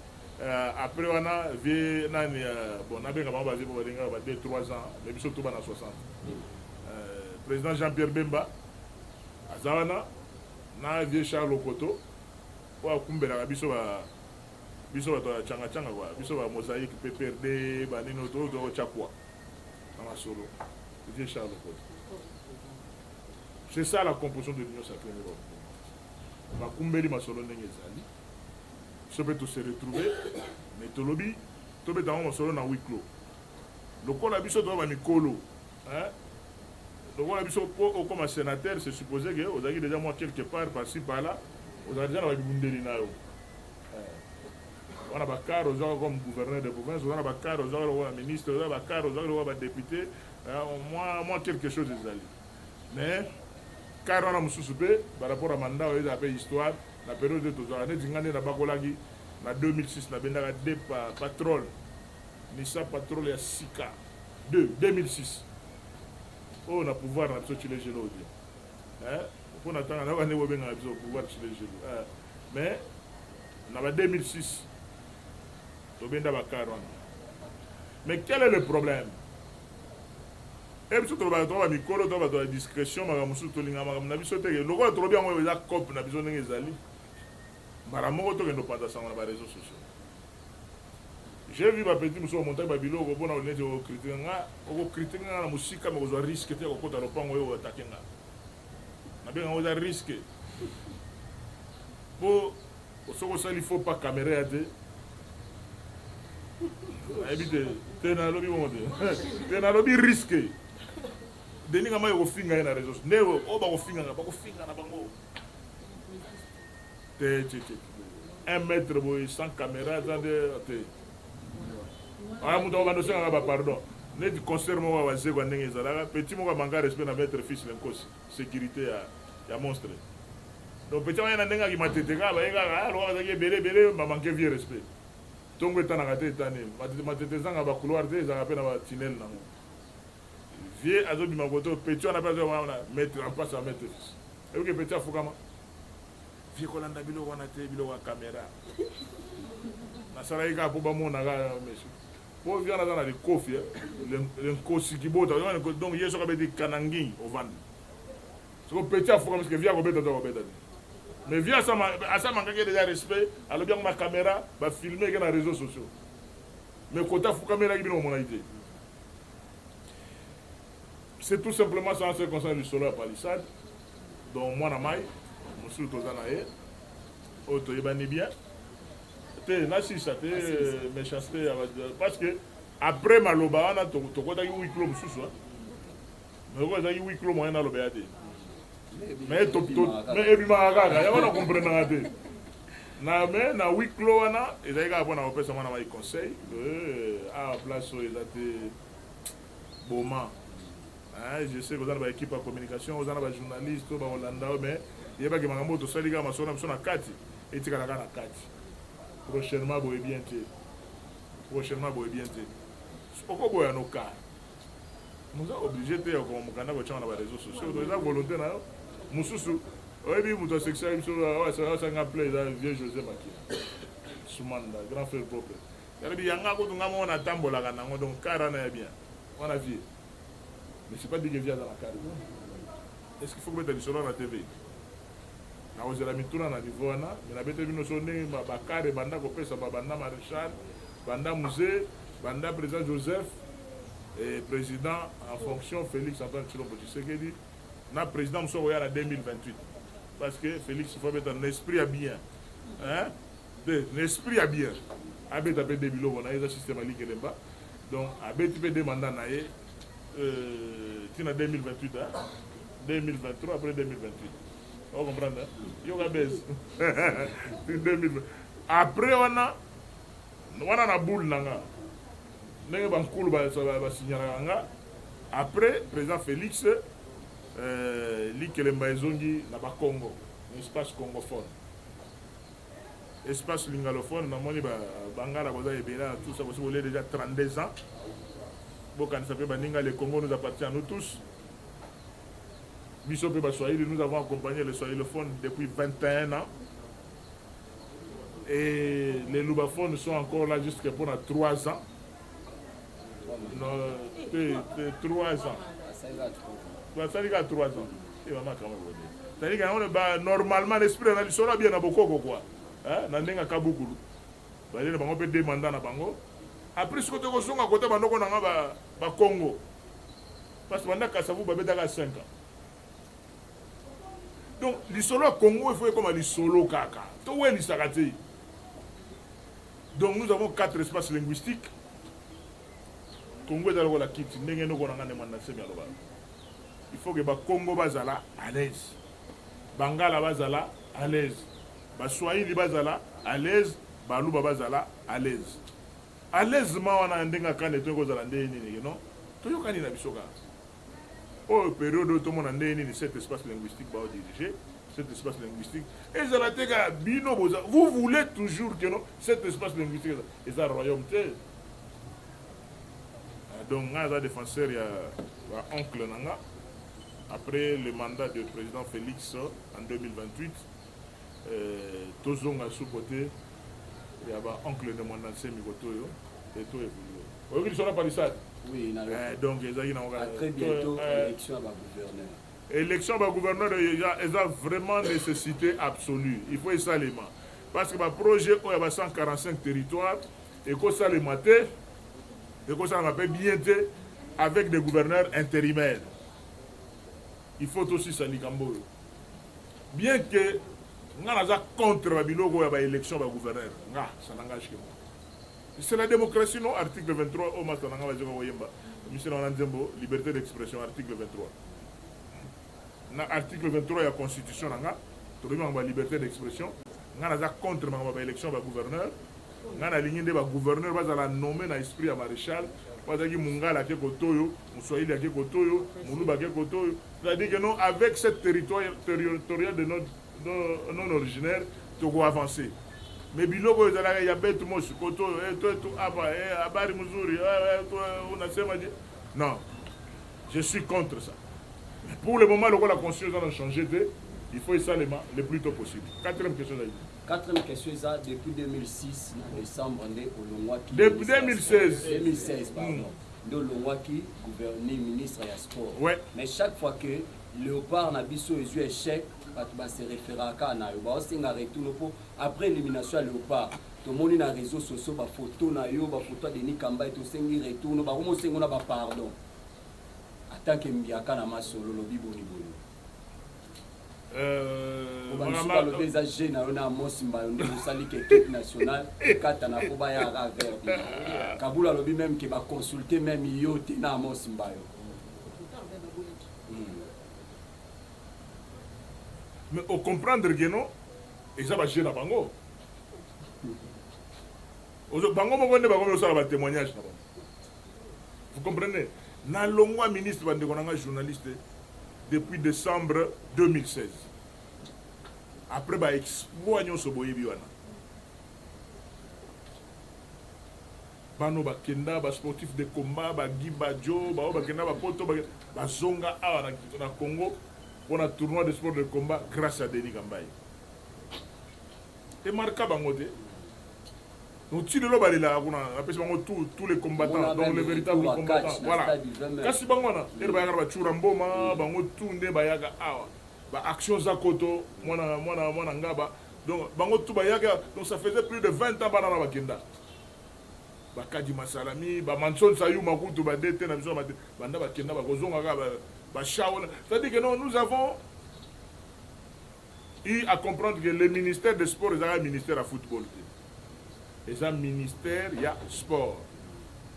[SPEAKER 4] Après on a vu nani bon na benga ba basé pour badenga ba 2-3 ans, mais biso tout ba na 60. Président Jean-Pierre Bemba Azawana na vieux Charles Okoto wa kumbela biso ba to changa kwa biso ba mosaïque PPRD ba nino to chakwa dans ma solo. Vieux Charles Lepot. C'est ça la composition de l'Union sacrée. Ma kumbeli ma solo ndenge ezali. So peut se retrouver mais tolobi to be dans ma solo na huis clos. Lokola biso to ba mikolo, hein? Lokola biso au comme sénateur, c'est supposé que vous avez déjà moi quelque part par-ci par-là, vous avez déjà la bundeli na yo. On a bakar aux gens comme gouverneur de province, on a bakar aux gens comme ministre, on a bakar aux gens comme député, moi quelque chose des alliés. Mais car on a mususupe par rapport à mandat on a fait histoire la période de tous années dingane na bakolagi na 2006 na bendaka deux patrol Nissa patrol ya Sika 2006 on a pouvoir na biso chile gelo hein pour natanga na bane bobenga biso pouvoir chile gelo mais na 2006 tobenda bakar wana. Mais quel est le problème? Et puis tout le micro, tout la discrétion, maramusu tolinga maram na biso te. Lokola trop bien on eza cop na biso ndenge ezali. Maramoko to kendo pata sanga na réseaux sociaux. J'ai vu ma petite muso montagne babilo ko bona onete o critiquer na musika mais ozo risque te ko kota lopango yo attaquer nga. Na bien on a risque. Pour soko ça il faut pas caméra te. Habite tena lobi monde. Tena lobi risqué. Deni ngama yo finga na réseaux. Newo o ba ko finga na bango. Te. 1 mètre boy sans caméra dans te. Ah muto ba no senga ba pardon. Ne di concert mo wa zego ndenge ezala petit mo ba manga respect na mettre fils l'encosi sécurité ya monstre. Donc petit mo na ndenga ki mateteka ba yenga lo wa zaki bele ba manquer vieux respect. Tongo etana kate etane matete zanga ba couloir te za pena ba tunnel na mo vie azobi makoto petit on appelle ça mettre en place à mettre fils et que petit afukama vie kolanda bilo wana te bilo wa caméra na sala ika po ba mona ga monsieur po vie na dans les coffre le kosi kibota donc yeso ka be di kanangi au vendre so petit afukama parce que vie ko beta to beta. Mais via ça, ça manque déjà respect. Alors bien ma caméra va filmer dans les réseaux sociaux. Mais quand tu as caméra qui vient au monde, c'est tout simplement ça en ce qui concerne le solo à palissade. Donc moi na mai, monsieur Tozanae, auto ibani bien. Te nasi ça te méchanceté parce que après maloba on a to kota ki huis clos mususu. Mais ko za ki huis clos moyen na loba te. Mais ebimaka ya wana comprendre te na huis clos wana ezalika mpona kopesa mwana mai conseil à place oyo eza te boma je sais kozala baéquipe ya communication ozala bajournaliste to baolanda o mais yebaki makambo oyo tosali kaka masolo na biso na kati etikalaka na kati prochainement boye bien te okoboya noka nous a obligé te ya komokanda kotyanga na baréseaux sociaux to eza volonté na yo mususu oyebi moto asexuel biso asanga play eza vieux José Makila Soumanda grand frère propre yalobi yanga kotunga mo na tambolaka nango donc kara na ya bien wana vie mais c'est pas dit que vie dans la carte est-ce qu'il faut mettre du solo na TV na ozela mituna na niveau wana mais na bete bino so ndenge bakare banda kopesa banda maréchal banda musée banda président Joseph et président en fonction Félix Antoine Tshilombo Tshisekedi na président Mousso en 2028 parce que Félix il faut mettre un esprit à bien hein l'esprit à bien abe tapé des biloko na eza système ali kelemba donc abe tu peux demander na ye tina 2028 hein 2023 après 2028 on comprend hein yo ga base 2020 après on a na boule nanga ndenge bankulu ba signala nga après président Félix likelemba ezongi na bakongo espace congophone espace lingalophone namoni bangala koza ebela tout ça vous voulez déjà 32 ans bokanisa pe baninga le Congo nous appartient à nous tous biso pe baswahili nous avons accompagné le swahilophone depuis 21 ans et les lubaphones sont encore là jusqu'à pour 3 ans non 3 ans ça dit qu'à 3 ans. Et maman quand même. Ça dit qu'on normalement l'esprit na lisolo bien na bokoko quoi. Hein na ndenga kabukulu. Ba le bango pe demander na bango. Après ce que to ko songa côté bandoko na ba Congo. parce que pendant Kasavu babetaka 5 ans. Donc lisolo ya Congo il faut comme lisolo kaka. To we lisakate. Donc nous avons 4 espaces linguistiques. Congo ezala la kiti ndenge no kona ngane manda semi aloba. Il faut que ba Congo bazala à l'aise. Bangala bazala à l'aise. Ba Swahili bazala à l'aise, ba Luba bazala à l'aise. À l'aise ma wana ndenga kane to kozala ndeni nini non? To yokani na bisoka. Au période tout le monde a cet espace linguistique va diriger, cet espace linguistique. Et Zalatega, Bino, vous voulez toujours que non, cet espace linguistique est un royaume. Donc, il y a un défenseur, il y a un oncle Nanga. Après le mandat du président Félix en 2028, Tozong a sous-côté, il y a un oncle de mon ancien Mikotoyo, et tout évolué. Vous voyez qu'ils sont là par l'Issad.
[SPEAKER 2] Oui,
[SPEAKER 4] donc,
[SPEAKER 2] très bientôt, élection à gouverneur.
[SPEAKER 4] Élection à gouverneur, il y a vraiment nécessité absolue. Il faut ça les mains. Parce que le projet, il y a 145 territoires, et que ça les maté, et que ça m'appelle bien avec des gouverneurs intérimaires. Il faut aussi ça les Cambo. Bien que nous sommes contre l'élection à gouverneur, ça n'engage que moi. C'est la démocratie, non? Article 23, au Mastananga Wayemba. Monsieur Nanzembo, liberté d'expression, article 23. Article 23, il y a la constitution, il y a la liberté d'expression. Il y a contre l'élection du gouverneur. Il y a la ligne de gouverneur, il y a la nommé dans l'esprit à maréchal. Il y a Mungala qui est Kotoyo, Moussoïli qui est Kotoyo, Moulouba qui est Kotoyo. C'est-à-dire que non, avec cette territoire de non originaire, tu dois avancer. Mais biloko ezalaka ya betu mosu koto to aba abari muzuri unasema non, je suis contre ça. Pour le moment la constitution a changé, il faut ça le plus tôt possible. Quatrième question.
[SPEAKER 2] Quatrième question depuis 2006 décembre
[SPEAKER 4] depuis 2016
[SPEAKER 2] pardon. De Longwaki gouverner ministre et sport.
[SPEAKER 4] Ouais.
[SPEAKER 2] Mais chaque fois que Léopard n'a biso eu échec, va se référer à Kana, après l'élimination à Léopard, tout le monde dans les réseaux sociaux, des photos de Denis Kamba et tout ça, retourne, pardon. En tant que Mbiaka na masolo lobi boni boni. Le désagé na ona mosimba on sali que équipe nationale kata na ko ba ya vert. Kabula lobi même que va consulter même yote na mosimba yo.
[SPEAKER 4] Mais au comprendre que non, ils ont acheté la bango. Bango moko ne bango ça va témoignage. Vous comprenez? Na longwa ministre bande konanga journaliste depuis décembre 2016. Après ba exploit nyonso boyebi wana. Bano ba kenda ba sportif de combat ba Gibajo ba kenda ba poto ba zonga awa na Congo. On a tournoi de sport de combat grâce à Denis Gambaye. Et marqué Bangote. Donc, si le loba est là, on a tous les combattants, donc les véritables combattants. Voilà. Quand si Bangona, il y a Churamboma, Bango Tunde, Bayaga, Action Zakoto, Mwana Ngaba. Donc, Bango Tubayaga, donc ça faisait plus de 20 ans Banana Bakenda. Bakadi Masalami, Manson Sayou Makutu, Badete, Banda Bakenda, Bakozonga. C'est-à-dire que non, nous avons eu à comprendre que le ministère des Sports est un ministère à football. Et un ministère, il y a sport.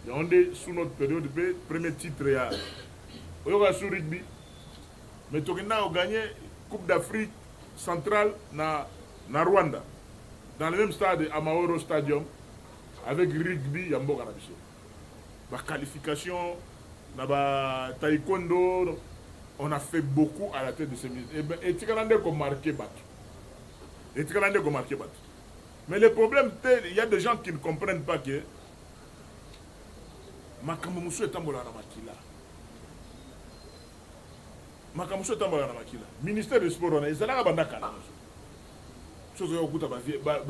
[SPEAKER 4] On est sous notre période de premier titre, il y a sur rugby. Mais on a gagné la Coupe d'Afrique centrale na Rwanda. Dans le même stade, à Mahoro Stadium, avec rugby, il y a la qualification. Taekwondo, on a fait beaucoup à la tête de ces ministres. Et Tikalandé qu'on marqué battu. Mais le problème, il y a des gens qui ne comprennent pas que Makamusu est tambola na makila. Makamusu est tambola na makila. Ministère des Sports, on a ezalaka bandaka na. Chose au kuta ba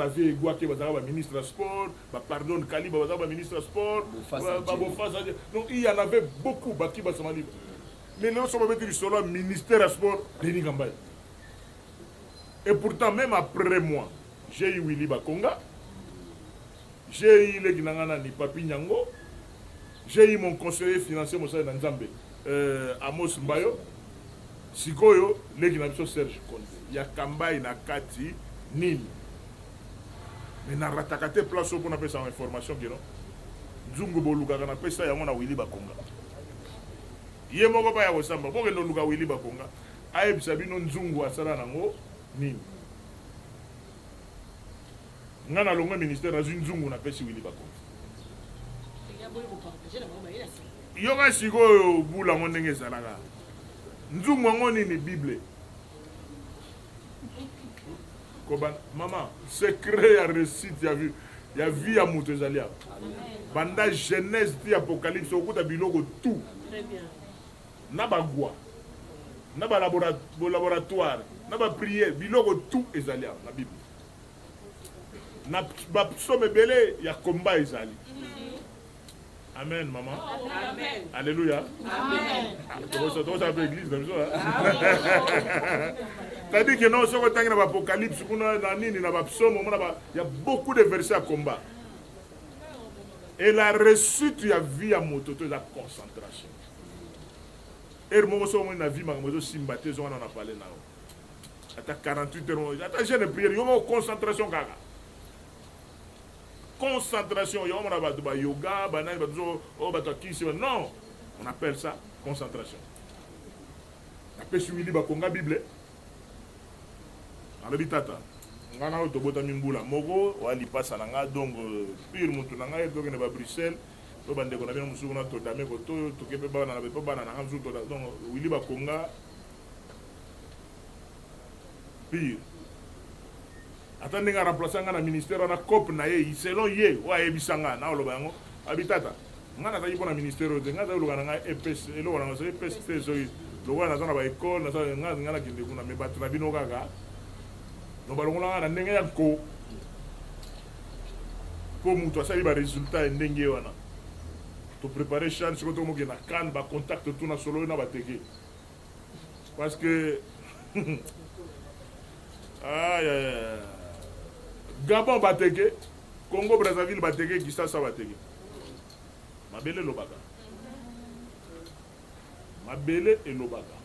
[SPEAKER 4] vie Guaké bazaka ba ministre des Sports, ba pardon Kaliba bazaka ba ministre des Sports, ba Bofasa. Donc il y en avait beaucoup baki ba samali. Mais nous sommes mettre sur le ministère des Sports Denis Gambaye. Et pourtant même après moi, j'ai eu Willy Bakonga, j'ai eu le Ginangana ni Papi Nyango, j'ai eu mon conseiller financier Moussa Nzambe. Amos Mbayo sikoyo leki na biso Serge Konte ya kambai na kati nini mais na rataka te place pour na pesa information que non nzungu bolukaka na pesa yango na Willy Bakonga ye moko pa ya kosamba boke no luka Willy Bakonga ayebisa bino nzungu asala nango nini nga na longo ministère na nzungu na pesi Willy Bakonga yoka sikoyo bula ngo ndenge ezalaka nzungu yango nini Bible koba mama secret ya réussite ya vie ya moto ezali awa banda Genèse ti Apocalypse okuta biloko tout na bagwa na ba laboratoire na ba prière biloko tout ezali awa na Bible na ba psaume ebele ya komba ezali. Amen, maman. Amen. Alléluia. Amen. Tu vas appeler l'église comme ça. C'est-à-dire que non, si on regarde l'Apocalypse, il y a beaucoup de versets à combat. Et la réussite, il y a vie à moto, la concentration. Et moi, je suis vie, je suis simbaté, on en a parlé là. Attends 48 heures, attends, j'ai une prière, il y a une concentration. Concentration, yoga, non, on appelle ça concentration. On appelle ça Willy Bakonga Bible. Alors, tata, on a un peu de mbula mogo, on a lipas nanga donc pire mutu nanga donc ne va Bruxelles, to bande ko na bino musu na to dame ko to ke ba na ba bana na hamzu to donc Willy Bakonga pire. Attendez nga remplaçant nga na ministère na COP na ye selon ye wa yebisanga na oloba yango habitata nga na tayi pona ministère de nga za oloba nga EPS elo wana so EPS so lo wana na ba école na sa nga na kinde kuna me batuna bino kaka no balongola na ndenge ya ko mutu asali ba résultat ndenge wana to préparer chance ko to mo ke na kan ba contact tout na solo na bateke parce que Gabon bateke, Congo Brazzaville bateke, Kinshasa bateke. Mabele lobaka. Mabele et lobaka.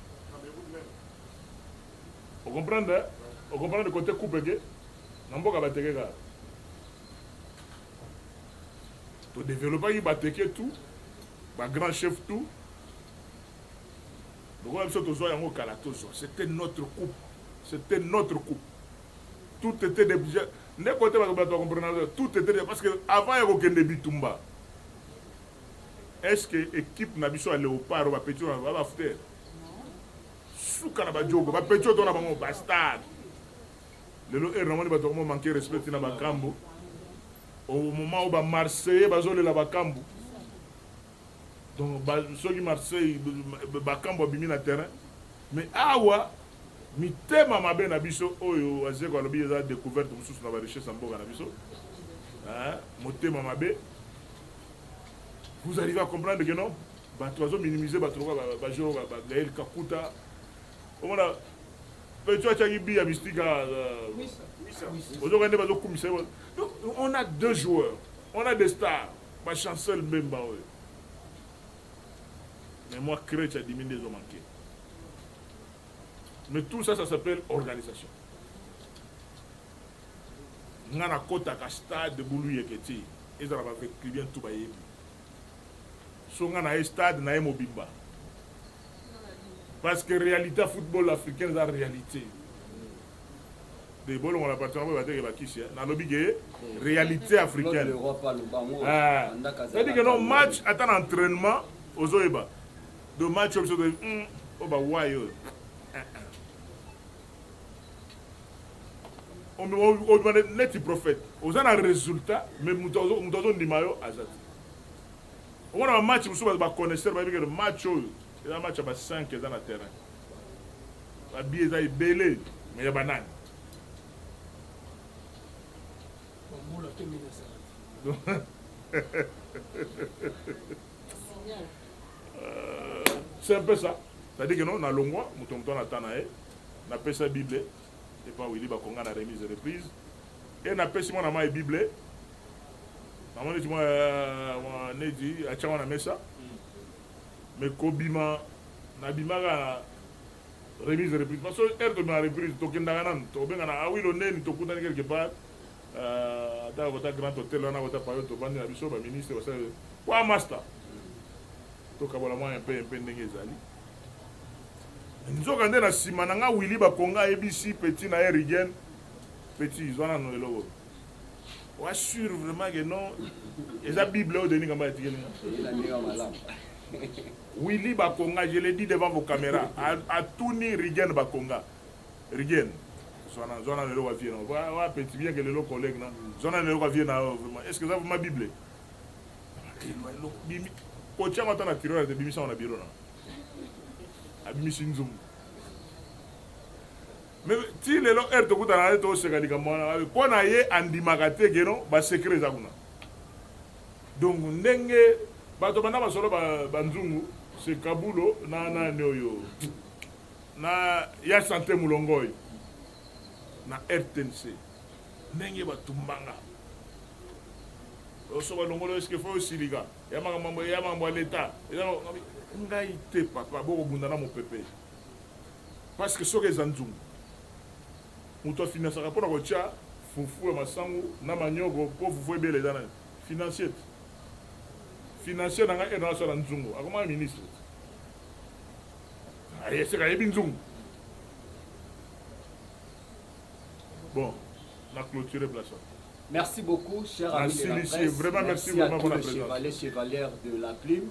[SPEAKER 4] Vous comprenez? Vous comprenez le côté coupé? Namboka bateke ga. To développer bateke tout, ba grand chef tout. Donc on a besoin yango kalatozo. C'était notre coupe. C'était notre coupe. Tout était déjà. Tout était parce que avant il y avait aucun bitumba. Est-ce que l'équipe n'a pas léopard ou pas petit on va faire? Souka na bajogo, ba petit on a bango bastard. Le lo est normalement ba manquer respect na bakambo. Au moment où ba Marseille bazole la bakambo. Donc ba soki Marseille bakambo bimi na terrain. Mais awa mitema mabe na biso oyo azeko alobi eza découverte mususu na ba richesse mboka na biso. Hein, motema mabe. Vous arrivez à comprendre que non? Ba troisième minimiser ba troisième ba jour ba Gaël Kakuta. On a petit achaki bi ya mystique on a deux joueurs. On a des stars. Ba Chancel Mbemba oyo. Mais moi Crèche a diminué les manqués. Mais tout ça, ça s'appelle organisation. Nous avons un stade de Boulou Yeketi. Ils ont fait bien tout le monde. Nous avons un stade de Mobimba. Parce que la réalité football africain est la réalité. Des bols, on a pas de réalité africaine. C'est-à-dire que nos matchs attendent entraînement aux Oeba. De matchs comme ça, on demande net prophète. On a un résultat, mais nous avons des maillots à Zati. On a un match, nous sommes connaisseurs, le match, il y a un match à 5 dans le terrain. La billet est belé, mais il y a banane. C'est un peu ça. C'est-à-dire que nous, on a l'ongwa, nous sommes dans la Tanae, on a fait sa Bible. Et pas Willy Bakonga na remise et reprise. Et on a fait Simon Nama et Bible. On a dit, on a mis ça. mais kobima nabimaka remise de reprise parce que air de reprise tokendaka nanu tokobengana awilo neni tokutani quelque part ata kota grand hôtel wana kota payo tobandi na biso baministre basala kwa master tokabola mwa mpe ndenge ezali nzoka nde na nsima na nga wili bakonga ayebisi petit na ye rigen petit zwana no eloko wassure vraiment que non eza bible oyo deninga mba etikelinga wili bakonga je l'ai dit devant vos caméras atuni rigen bakonga rigen zwana no eloko avie na wa petit bien que lelo collègue na zwana no eloko avie na vraiment est ce que ça vraiment bible kotiango ata na tiroir de bimisa na biro na abimisi nzungu mais ti lelo air tokutana ye toseka likambo wana mpo na ye andimaka te keno basekre eza kuna donc ndenge bato banda basolo banzungu sekabulo na nani oyo na ya sante mulongo oyo na RTNC ndenge batumbanga osoba longolo eske fo osilika ya makambo ya leta ngai te papa bokobunda na mopepe parce que soki eza nzungu moto afinansaka mpona kotia fufu ya masangu na maniogo mpo fufu ebele eza na financier na ngai ena asala nzungu akomaka ministre ayeseka ayebi nzungu bon na clôturer place.
[SPEAKER 2] Merci beaucoup, cher ami de la presse.
[SPEAKER 4] Vraiment,
[SPEAKER 2] merci à tous les chevaliers de la plume.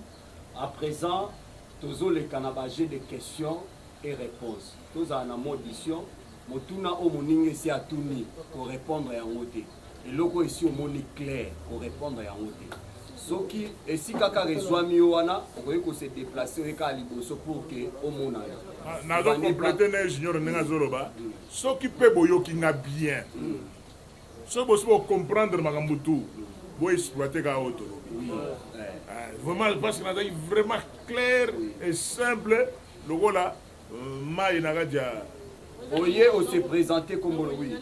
[SPEAKER 2] À présent, tous les canabagés de questions et réponses. Tous en audition, motuna o moninge ici à tourner pour répondre à un côté. Et logo ici au moni clair pour répondre à un côté. Soki et si kaka reçoit miwana, vous voyez que se déplacer avec Aliboso pour que au mona.
[SPEAKER 4] Na do compléter na junior nenga zoloba. Soki pe boyoki nga bien. So bosi bo comprendre makambo tout. Bo exploiter ka auto. Vraiment parce que c'est vraiment clair et simple. Le là mai nagadia.
[SPEAKER 2] Oye on se présenter comme oui.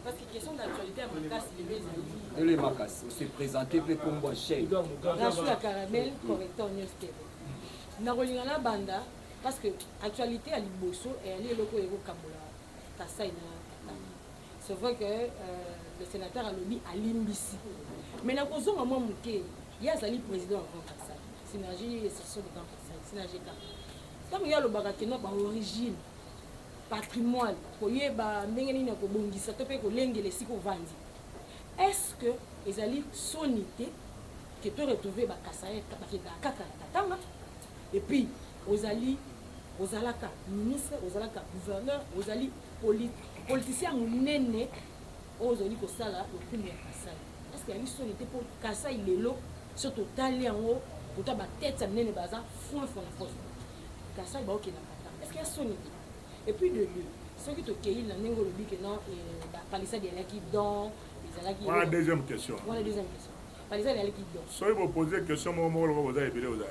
[SPEAKER 3] Parce que question d'actualité à Makas,
[SPEAKER 2] les Makas, on s'est présenté comme bon chef.
[SPEAKER 3] Rachou la caramel, correcteur newspaper. Narolinga la banda, parce que actualité à Liboso et aller loko ego Kabola, Kassai. C'est vrai que le sénateur a lobby à Limbisi. Mais la cause au moment où il y a Zali président en Grand Kassai. Synergie et session de Grand Kassai. Synergie K. Comme il y a le barakeno par origine. Patrimoine, est-ce que les alliés sont nités que tu retrouves et puis aux alliés, aux alaka ministres, aux alaka gouverneurs, aux alliés politiciens nene aux alliés au sala le premier Kassai. Est-ce que les sont nités pour Kassai lelo surtout talé en haut pour ta tête ça nene baza fond fond la force. Kassai ba ok na kata. Est-ce qu'ils sont nités? Et puis de lui, ceux qui te cueillent, il y a que non, Palissade il y a qui dont,
[SPEAKER 4] voilà la deuxième question.
[SPEAKER 3] Voilà la deuxième question. Palissade il y a qui dont.
[SPEAKER 4] Si vous posez une question, vous avez bien. Vous avez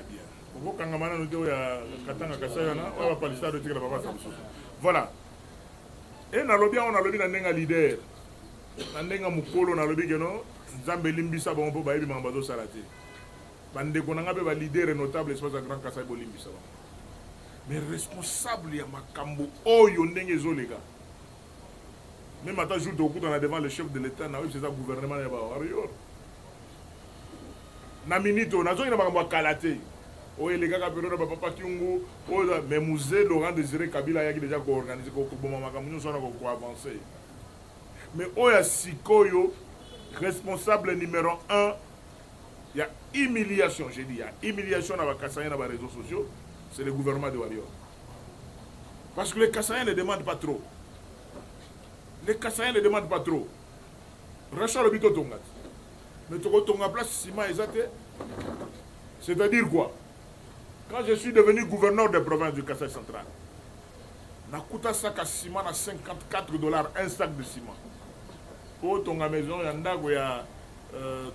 [SPEAKER 4] voilà. Et on a lobby un leader. On a lobby que non, Zambé Limbisa bon pour baïbi mambazo salati. Bande qu'on a un leader notable espace à Grand Kassai Limbisa. Mais responsable ya makambo oyo ndenge ezolega même ata jour tokuta na devant le chef de l'état na oyo c'est ça gouvernement ya ba warrior na minito nazoki na makambo akala te oyo elegaka période ba papa kiungu oyo mais musée Laurent Désiré Kabila yaki déjà koorganiser koboma makambo nyonso wana koavancer mais oyo sikoyo responsable numéro 1 il y a humiliation j'ai dit il y a humiliation na ba Kassaïens na ba réseaux sociaux. C'est le gouvernement de Warrior. Parce que les Kassaïens ne demandent pas trop. Les Kassaïens ne demandent pas trop. Rachel Obito Tongat. Mais Tonga place Sima Ezate. C'est-à-dire quoi? Quand je suis devenu gouverneur des provinces du Kassai central, Nakuta sac à ciment à $54, un sac de ciment. Pour Tonga maison, il y a un y a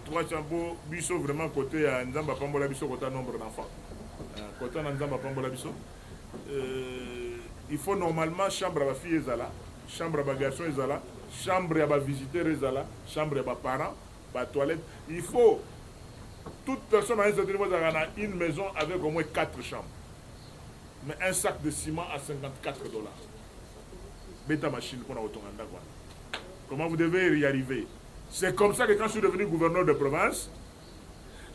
[SPEAKER 4] 3 chapeaux, biso vraiment côté à Nzamba Pambola biso côté nombre d'enfants. Quand on a il faut normalement chambre à la fille ezala, chambre à la garçon ezala, chambre à la visiteur ezala, chambre à la parents, la toilette. Il faut toute personne à un certain niveau a une maison avec au moins 4 chambres. Mais un sac de ciment à 54 $. Bêta machine qu'on a au Tonganda. Comment vous devez y arriver? C'est comme ça que quand je suis devenu gouverneur de province,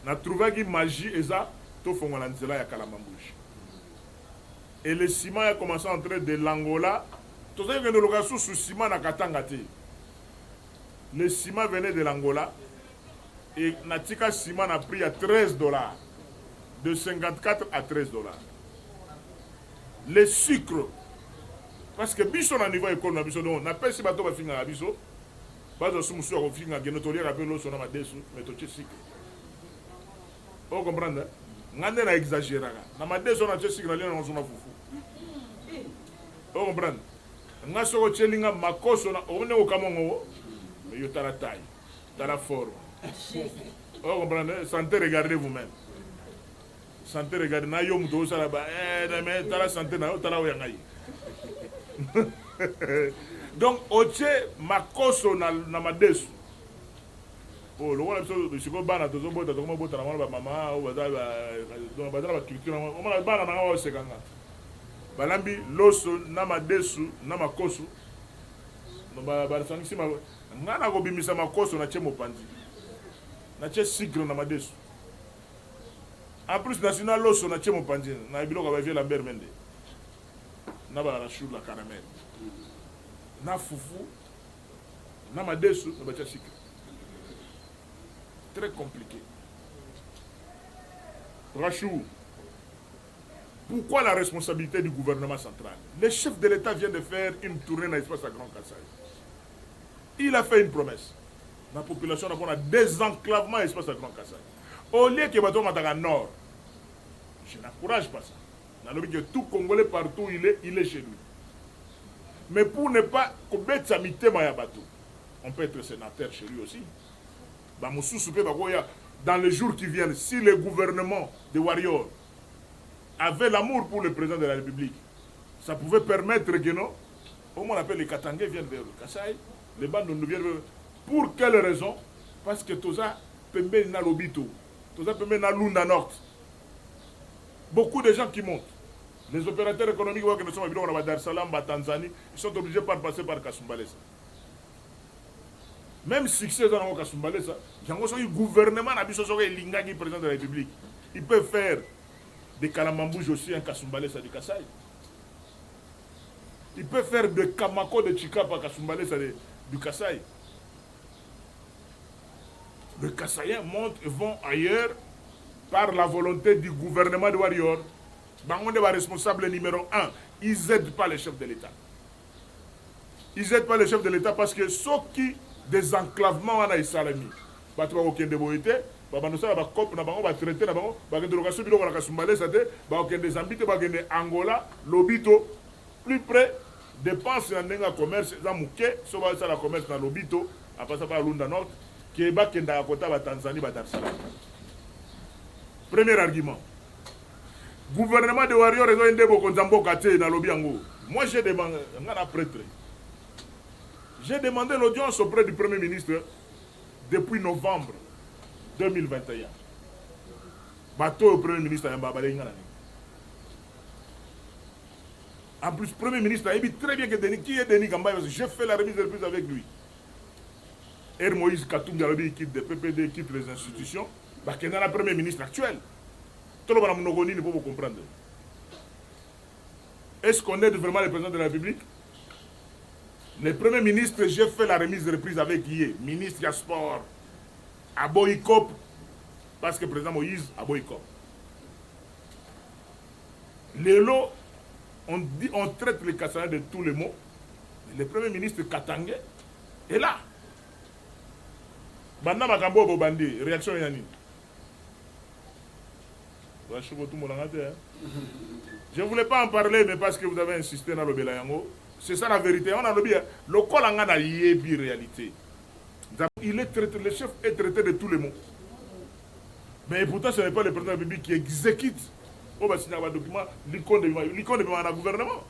[SPEAKER 4] on a trouvé que magie et ça, tout fait à Kalamambouche. Et le ciment a commencé à entrer de l'Angola. Tout ça, il y a une location sous ciment à Katangate. Le ciment venait de l'Angola. Et Natika Ciment a pris à 13 $. De 54 à 13 $. Le sucre. Parce que biso na niveau école na biso on appelle si bato ba finga na biso. Bazo sumu so ko finga genotolia rappel lo sona madesu mais to sucre. On comprend? Ngande na exagérer. Na madesu na sucre na lena on sona fufu. On comprend? Nga so ko chelinga makoso na one o kamongo. Mais yo tala taille, tala forme. On comprend? Santé, regardez vous-même. Santé, regardez. Na yo muto sala ba mais tala santé na tala oyangai. Donc oche makoso na madesu. Oh le wala biso siko bana tozo bota to bota na ba mama o baza ba culture o mala bana na o sekanga. Balambi loso na madesu na makoso. No ba sangisi ma ngana ko bimisa makoso na chemo panzi. Na che sigro na madesu. En plus national loso na chemo panzi na biloko ba vie la bermende. Na ba la chou la caramel. Na fufu. Na madesu na ba sucre. Très compliqué. Rachou. Pourquoi la responsabilité du gouvernement central? Le chef de l'État vient de faire une tournée dans l'espace à Grand Kassai. Il a fait une promesse. La population a un désenclavement dans l'espace à Grand Kassai. Au lieu que bateau mataka nord, je n'encourage pas ça. Dans le but que tout Congolais partout il est chez lui. Mais pour ne pas commettre sa mité bateau, on peut être sénateur chez lui aussi. Dans les jours qui viennent, si le gouvernement de Warrior avait l'amour pour le président de la République, ça pouvait permettre que non, au moins on appelle les Katangais viennent vers le Kassai, les bandes nous viennent vers. Pour quelle raison? Parce que Toza Pembe na Lobito, Toza Pembe na Lunda Nord. Beaucoup de gens qui montent. Les opérateurs économiques qui nous sommes à Dar Salam, à Tanzanie, ils sont obligés de passer par Kasumbalesa. Même succès dans le Kasumbalesa, le gouvernement a besoin de l'ingagi président de la République. Il peut faire des Kalamambouj aussi un Kasumbalesa du Kassai. Il peut faire de Kamako de Chikapa Kasumbalesa du Kassai. Les Kassaïens montent et vont ailleurs par la volonté du gouvernement de Warrior. Bangonde est responsable numéro 1. Ils n'aident pas les chefs de l'État. Ils n'aident pas les chefs de l'État parce que ceux qui désenclavement en Aïsalami, ils ne sont pas de boïté, ils sont traités, ils sont Angola, Lobito, plus près, dépenses dans le commerce, ils sont dans le commerce dans Lobito, après ça par Lunda Nord, qui est dans la côte de Tanzanie, Dar Salam. Premier argument. Gouvernement de Warrior est dans l'Obiango. Moi j'ai demandé, j'ai demandé l'audience auprès du Premier ministre depuis novembre 2021. Bateau au Premier ministre en plus, le Premier ministre a dit très bien que qui est Denis Gamba, parce que j'ai fait la remise de plus avec lui. Et Moïse Katoum il quitte le PPD, quitte les institutions. Qui est dans le Premier ministre actuel. Tout le monde ne peut pas comprendre. Est-ce qu'on aide vraiment le président de la République? Le Premier ministre, j'ai fait la remise de reprise avec Yé, ministre du Sport, à Boïkop, parce que le président Moïse a Boïkop. Les lots, on traite les Kassaïens de tous les mots. Le Premier ministre Katangé est là. Banda Makambo Bobandi, réaction Yanni. Je ne voulais pas en parler, mais parce que vous avez insisté dans le Belayango. C'est ça la vérité. On a le bien. Le col en a une réalité. Il est traité, le chef est traité de tous les mots. Mais pourtant, ce n'est pas le président de la République qui exécute. On va signer un document, l'icône de le gouvernement.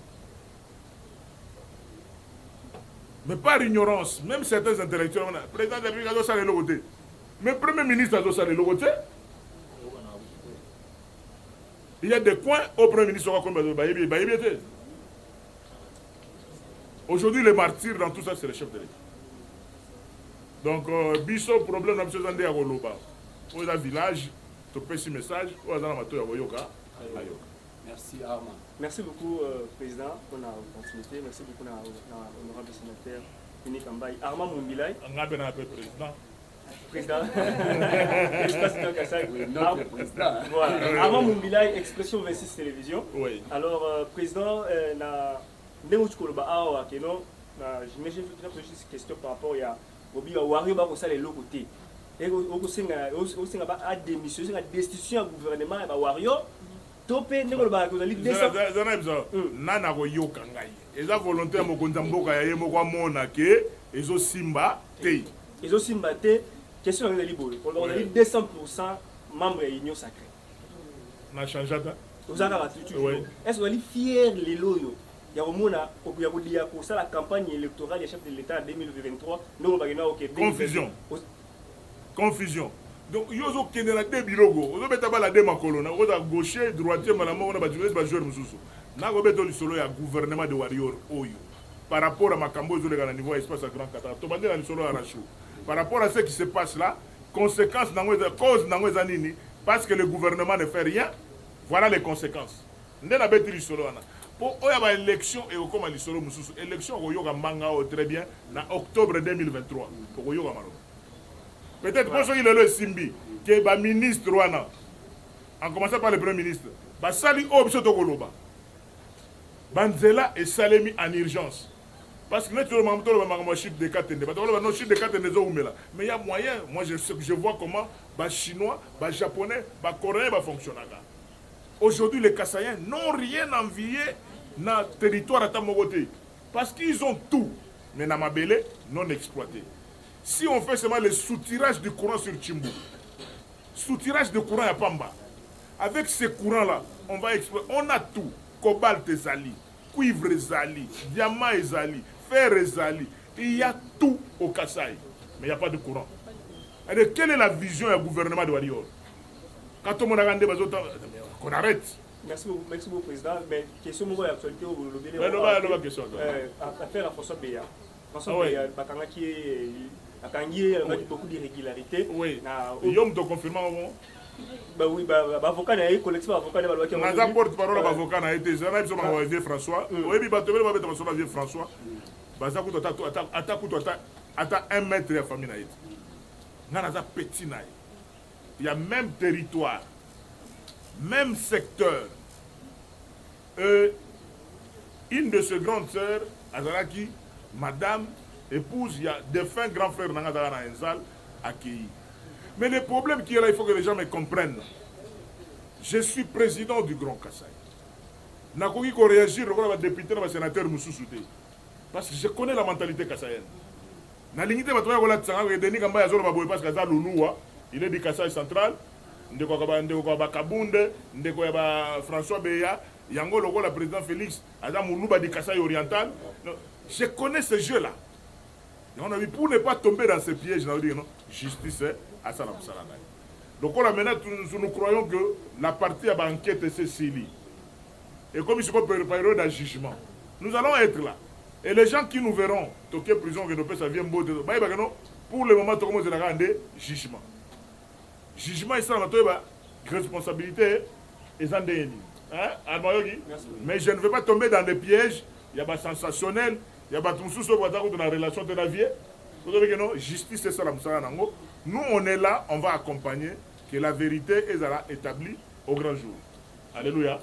[SPEAKER 4] Mais par ignorance, même certains intellectuels, le président de la République a doit le côté. Mais le Premier ministre a doit le côté. Il y a des coins au Premier ministre comme aujourd'hui, les martyrs dans tout ça, c'est le chef de l'État. Donc, biso problème na biso zande ya koloba. Au village, tu peux ce message, au azana mato ya koyoka.
[SPEAKER 2] Merci Armand.
[SPEAKER 1] Merci beaucoup, Président, pour l'opportunité. Merci beaucoup, l'honorable sénateur Fini Kambaï. Armand Mumbilay.
[SPEAKER 4] On a bien appelé président.
[SPEAKER 1] Président.
[SPEAKER 2] Notre président.
[SPEAKER 1] Voilà. Armand Mumbilay, Expression 26 Télévision.
[SPEAKER 4] Oui.
[SPEAKER 1] Alors, Président, j'imagine juste une question par rapport à Wario Bakosal et l'autre côté. Et aussi, a démission, une destitution du gouvernement et Wario. Topé, nous
[SPEAKER 4] nana koyoka ngai eza volonté ya mokonzi mboka ya ye moko amona ke ezo simba te
[SPEAKER 1] question de libre on a dit 200% membres de l'union sacrée
[SPEAKER 4] na changata
[SPEAKER 1] vous avez est-ce que vous êtes fier les loyo ya komona ya ko la campagne électorale du chef de l'État en 2023 nous va gagner OK
[SPEAKER 4] confusion donc yozo kende na de bilogo ozo beta bala de makolo na oza gaucher droitier malama on a ba joueur mususu na ko beto lisolo ya gouvernement de warrior oyo par rapport à makambo zo le niveau espace à grand Qatar to bande na lisolo ya racho par rapport à ce qui se passe là conséquences na ngweza cause na ngweza nini parce que le gouvernement ne fait rien voilà les conséquences ndena beti lisolo wana pour oya ba élection et comme lisolo mususu élection ko yoka manga o très bien na octobre 2023 ko yoka maro. Peut-être pour ceux qui le simbi, que le ministre, en commençant par le Premier ministre, Sali Obso Tokoloba, Banzela et Salemi en urgence. Parce que nous avons un chiffre de 4 mais il y a moyen, moi je vois comment les Chinois, les Japonais, les Coréens fonctionnent. Aujourd'hui, les Kassaïens n'ont rien envié dans le territoire à Tamogoté. Parce qu'ils ont tout, mais dans Mabélé, non exploité. Si on fait seulement le soutirage du courant sur Chimbu, soutirage de courant à Pamba, avec ces courants-là, on va exploiter. On a tout. Cobalt et Zali, cuivre et Zali, diamant et Zali, fer et Zali. Il y a tout au Kasaï. Mais il n'y a pas de courant. Alors, quelle est la vision du gouvernement de Wadior? Quand on a regardé, qu'on arrête.
[SPEAKER 1] Merci beaucoup, Président. Mais question de l'actualité,
[SPEAKER 4] question.
[SPEAKER 1] Affaire à François Béa. François Béa, qui est. Il y a beaucoup d'irrégularités.
[SPEAKER 4] Oui. Yom te confirme avant.
[SPEAKER 1] Bah oui, avocat n'a eu collectif avocat n'a pas.
[SPEAKER 4] On a porte-parole avocat n'a été. J'en ai besoin de vieux François. Oui, mais tu veux mettre sur vieux François. Bah ça coûte à 1 mètre de la famille n'a été. N'a pas petit n'a. Il y a même territoire, même secteur. Une de ses grandes sœurs, Azaraki, madame. Épouse, il y a des fins grands frères dans un salle accueillis. Mais le problème qui est là, il faut que les gens me comprennent. Je suis président du Grand Kasaï. Je ne réagir comme député et sénateur Moussoussouté. Parce que je connais la mentalité kassaïenne. Il est du Kasaï central, il est François Béa, Yango Logo, le président Félix, du Kasaï oriental. Je connais ce jeu-là. On a dit pour ne pas tomber dans ce piège, on a dit non, justice à Salam Salanay. Donc maintenant, nous croyons que la partie à enquête c'est scellée. Et comme ils sont préparés d'un jugement, nous allons être là. Et les gens qui nous verront, toquer prison, que nos ça vient beau, pour le moment, tout le monde est là, jugement. Jugement, c'est la responsabilité et ça mais je ne veux pas tomber dans des pièges. Il y a des sensationnels. Il y a des gens qui ont une relation de la vie. Vous savez que non, justice c'est ça. Nous, on est là, on va accompagner que la vérité est établie au grand jour. Alléluia.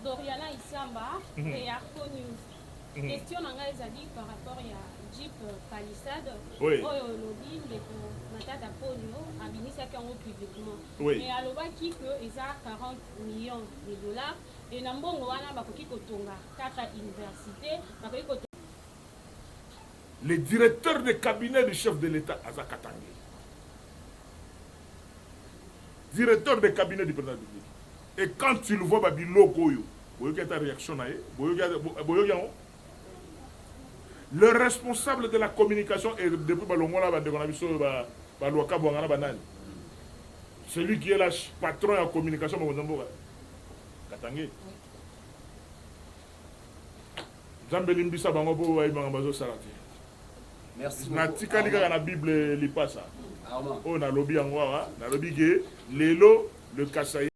[SPEAKER 5] Doriana Isamba et Arco News. Question par rapport à Jeep Palisade.
[SPEAKER 4] Oui.
[SPEAKER 5] Lobby, Natata Ponyo, Abinisa Kango publiquement.
[SPEAKER 4] Oui.
[SPEAKER 5] Mais à l'Obaki, il y a 40 millions de dollars. Et Nambongo, wana bakoki kotonga 4 universités.
[SPEAKER 4] Le directeur de cabinet du chef de l'État, Azakatangi. Directeur de cabinet du président de la République. Et quand tu le vois, Babilo Koyo, vous voyez ta réaction, le responsable de la communication et depuis Balongola, balwaka bwangana banani. Celui qui est le patron de la communication Mozamboka. Katangé. Zambeli mbisa bango bo wa ibanga bazo salati.
[SPEAKER 2] Merci.
[SPEAKER 4] Natika lika na Bible lipasa. Oh na lobi yango na lobi ke lelo le Kasaï